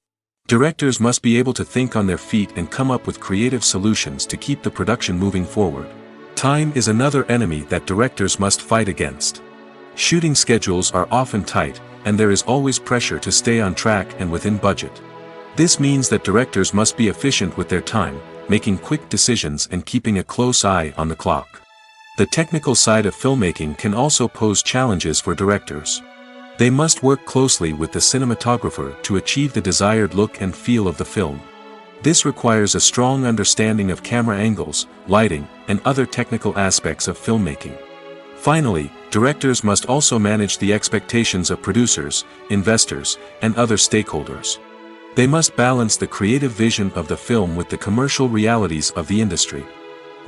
Speaker 1: Directors must be able to think on their feet and come up with creative solutions to keep the production moving forward. Time is another enemy that directors must fight against. Shooting schedules are often tight, and there is always pressure to stay on track and within budget. This means that directors must be efficient with their time, making quick decisions and keeping a close eye on the clock. The technical side of filmmaking can also pose challenges for directors. They must work closely with the cinematographer to achieve the desired look and feel of the film. This requires a strong understanding of camera angles, lighting, and other technical aspects of filmmaking. Finally, directors must also manage the expectations of producers, investors, and other stakeholders. They must balance the creative vision of the film with the commercial realities of the industry.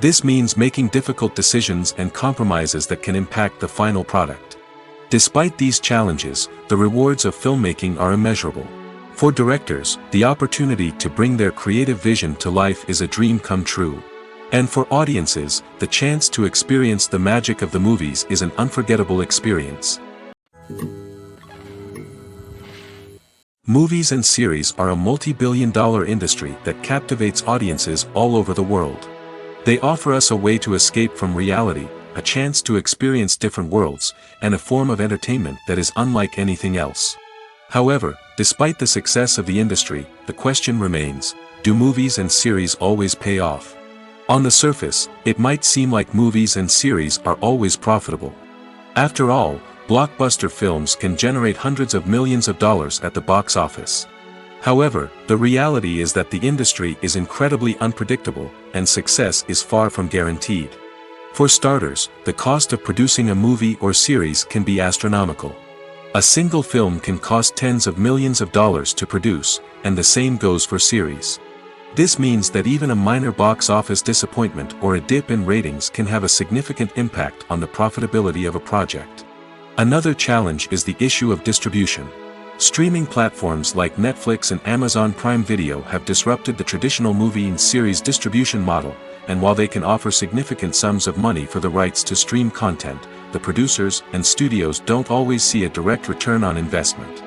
Speaker 1: This means making difficult decisions and compromises that can impact the final product. Despite these challenges, the rewards of filmmaking are immeasurable. For directors, the opportunity to bring their creative vision to life is a dream come true. And for audiences, the chance to experience the magic of the movies is an unforgettable experience. Movies and series are a multi-billion-dollar industry that captivates audiences all over the world. They offer us a way to escape from reality, a chance to experience different worlds, and a form of entertainment that is unlike anything else. However, despite the success of the industry, the question remains, do movies and series always pay off? On the surface, it might seem like movies and series are always profitable. After all, blockbuster films can generate hundreds of millions of dollars at the box office. However, the reality is that the industry is incredibly unpredictable, and success is far from guaranteed. For starters, the cost of producing a movie or series can be astronomical. A single film can cost tens of millions of dollars to produce, and the same goes for series. This means that even a minor box office disappointment or a dip in ratings can have a significant impact on the profitability of a project. Another challenge is the issue of distribution. Streaming platforms like Netflix and Amazon Prime Video have disrupted the traditional movie and series distribution model, and while they can offer significant sums of money for the rights to stream content, the producers and studios don't always see a direct return on investment.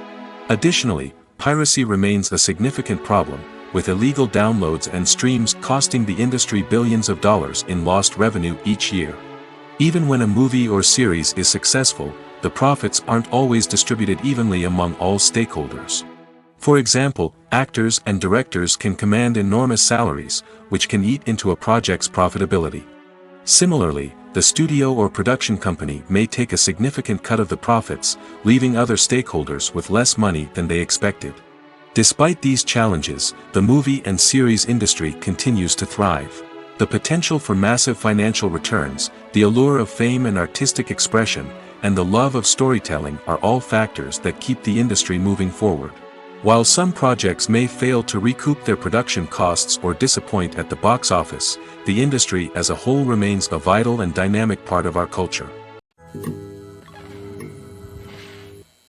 Speaker 1: Additionally, piracy remains a significant problem, with illegal downloads and streams costing the industry billions of dollars in lost revenue each year. Even when a movie or series is successful, the profits aren't always distributed evenly among all stakeholders. For example, actors and directors can command enormous salaries, which can eat into a project's profitability. Similarly, the studio or production company may take a significant cut of the profits, leaving other stakeholders with less money than they expected. Despite these challenges, the movie and series industry continues to thrive. The potential for massive financial returns, the allure of fame and artistic expression, and the love of storytelling are all factors that keep the industry moving forward. While some projects may fail to recoup their production costs or disappoint at the box office, the industry as a whole remains a vital and dynamic part of our culture.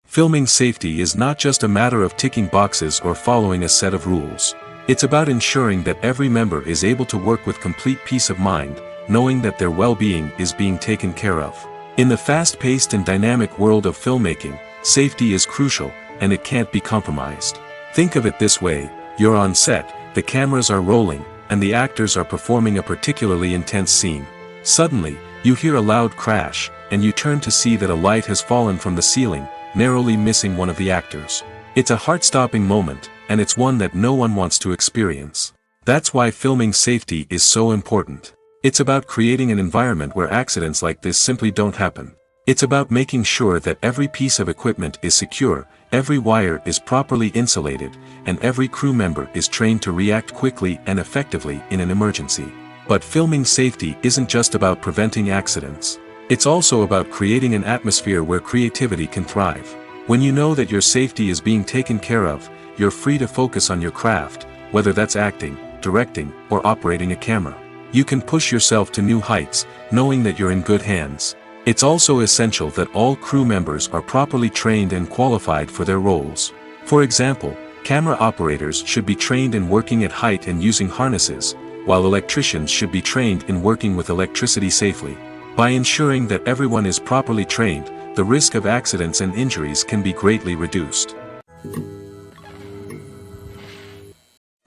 Speaker 1: Filming safety is not just a matter of ticking boxes or following a set of rules. It's about ensuring that every member is able to work with complete peace of mind, knowing that their well-being is being taken care of. In the fast-paced and dynamic world of filmmaking, safety is crucial, and it can't be compromised. Think of it this way, you're on set, the cameras are rolling, and the actors are performing a particularly intense scene. Suddenly, you hear a loud crash, and you turn to see that a light has fallen from the ceiling, narrowly missing one of the actors. It's a heart-stopping moment, and it's one that no one wants to experience. That's why filming safety is so important. It's about creating an environment where accidents like this simply don't happen. It's about making sure that every piece of equipment is secure, every wire is properly insulated, and every crew member is trained to react quickly and effectively in an emergency. But filming safety isn't just about preventing accidents. It's also about creating an atmosphere where creativity can thrive. When you know that your safety is being taken care of, you're free to focus on your craft, whether that's acting, directing, or operating a camera. You can push yourself to new heights, knowing that you're in good hands. It's also essential that all crew members are properly trained and qualified for their roles. For example, camera operators should be trained in working at height and using harnesses, while electricians should be trained in working with electricity safely. By ensuring that everyone is properly trained, the risk of accidents and injuries can be greatly reduced.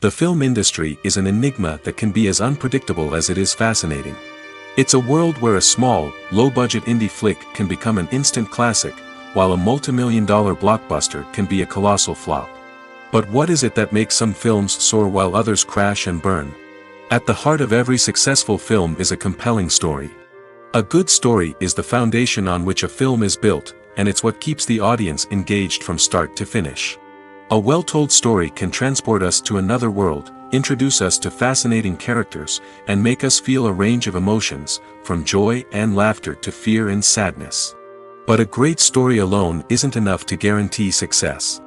Speaker 1: The film industry is an enigma that can be as unpredictable as it is fascinating. It's a world where a small, low-budget indie flick can become an instant classic, while a multi-million-dollar blockbuster can be a colossal flop. But what is it that makes some films soar while others crash and burn? At the heart of every successful film is a compelling story. A good story is the foundation on which a film is built, and it's what keeps the audience engaged from start to finish. A well-told story can transport us to another world, introduce us to fascinating characters, and make us feel a range of emotions, from joy and laughter to fear and sadness. But a great story alone isn't enough to guarantee success.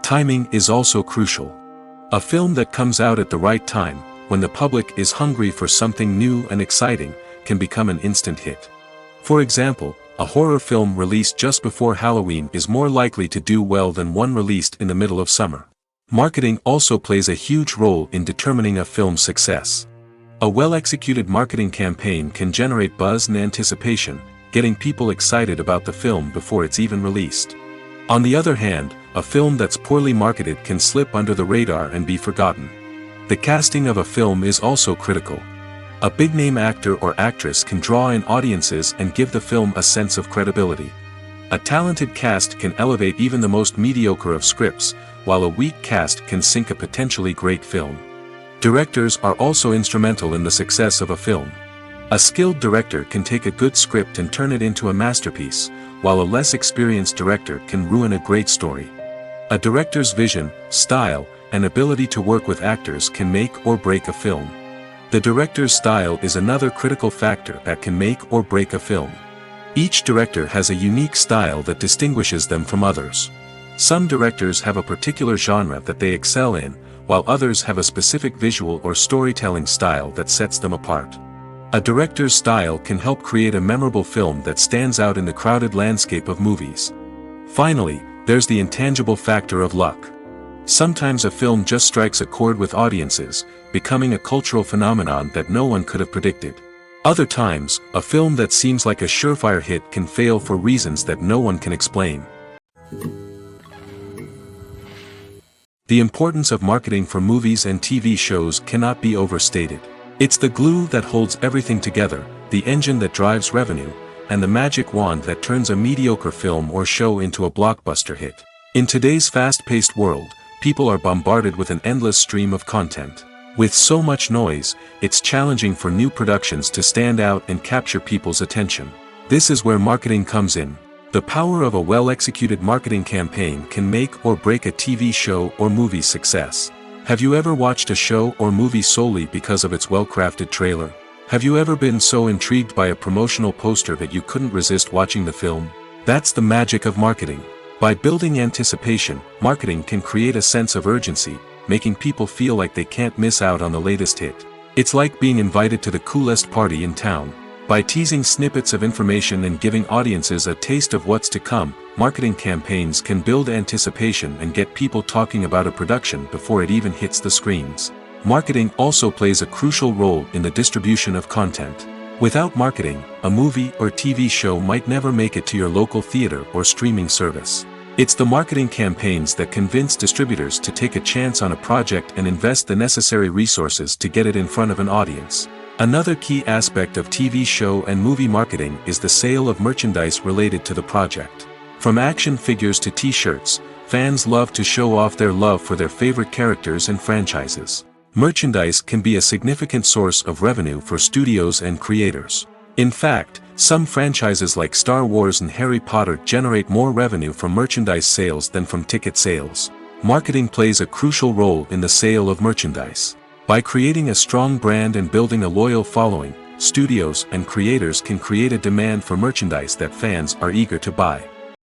Speaker 1: Timing is also crucial. A film that comes out at the right time, when the public is hungry for something new and exciting, can become an instant hit. For example, a horror film released just before Halloween is more likely to do well than one released in the middle of summer. Marketing also plays a huge role in determining a film's success. A well-executed marketing campaign can generate buzz and anticipation, getting people excited about the film before it's even released. On the other hand, a film that's poorly marketed can slip under the radar and be forgotten. The casting of a film is also critical. A big-name actor or actress can draw in audiences and give the film a sense of credibility. A talented cast can elevate even the most mediocre of scripts, while a weak cast can sink a potentially great film. Directors are also instrumental in the success of a film. A skilled director can take a good script and turn it into a masterpiece, while a less experienced director can ruin a great story. A director's vision, style, and ability to work with actors can make or break a film. The director's style is another critical factor that can make or break a film. Each director has a unique style that distinguishes them from others. Some directors have a particular genre that they excel in, while others have a specific visual or storytelling style that sets them apart. A director's style can help create a memorable film that stands out in the crowded landscape of movies. Finally, there's the intangible factor of luck. Sometimes a film just strikes a chord with audiences, becoming a cultural phenomenon that no one could have predicted. Other times, a film that seems like a surefire hit can fail for reasons that no one can explain. The importance of marketing for movies and TV shows cannot be overstated. It's the glue that holds everything together, the engine that drives revenue, and the magic wand that turns a mediocre film or show into a blockbuster hit. In today's fast-paced world, people are bombarded with an endless stream of content. With so much noise, it's challenging for new productions to stand out and capture people's attention. This is where marketing comes in. The power of a well-executed marketing campaign can make or break a TV show or movie's success. Have you ever watched a show or movie solely because of its well-crafted trailer? Have you ever been so intrigued by a promotional poster that you couldn't resist watching the film? That's the magic of marketing. By building anticipation, marketing can create a sense of urgency, making people feel like they can't miss out on the latest hit. It's like being invited to the coolest party in town. By teasing snippets of information and giving audiences a taste of what's to come, marketing campaigns can build anticipation and get people talking about a production before it even hits the screens. Marketing also plays a crucial role in the distribution of content. Without marketing, a movie or TV show might never make it to your local theater or streaming service. It's the marketing campaigns that convince distributors to take a chance on a project and invest the necessary resources to get it in front of an audience. Another key aspect of TV show and movie marketing is the sale of merchandise related to the project. From action figures to t-shirts, fans love to show off their love for their favorite characters and franchises. Merchandise can be a significant source of revenue for studios and creators. In fact, some franchises like Star Wars and Harry Potter generate more revenue from merchandise sales than from ticket sales. Marketing plays a crucial role in the sale of merchandise. By creating a strong brand and building a loyal following, studios and creators can create a demand for merchandise that fans are eager to buy.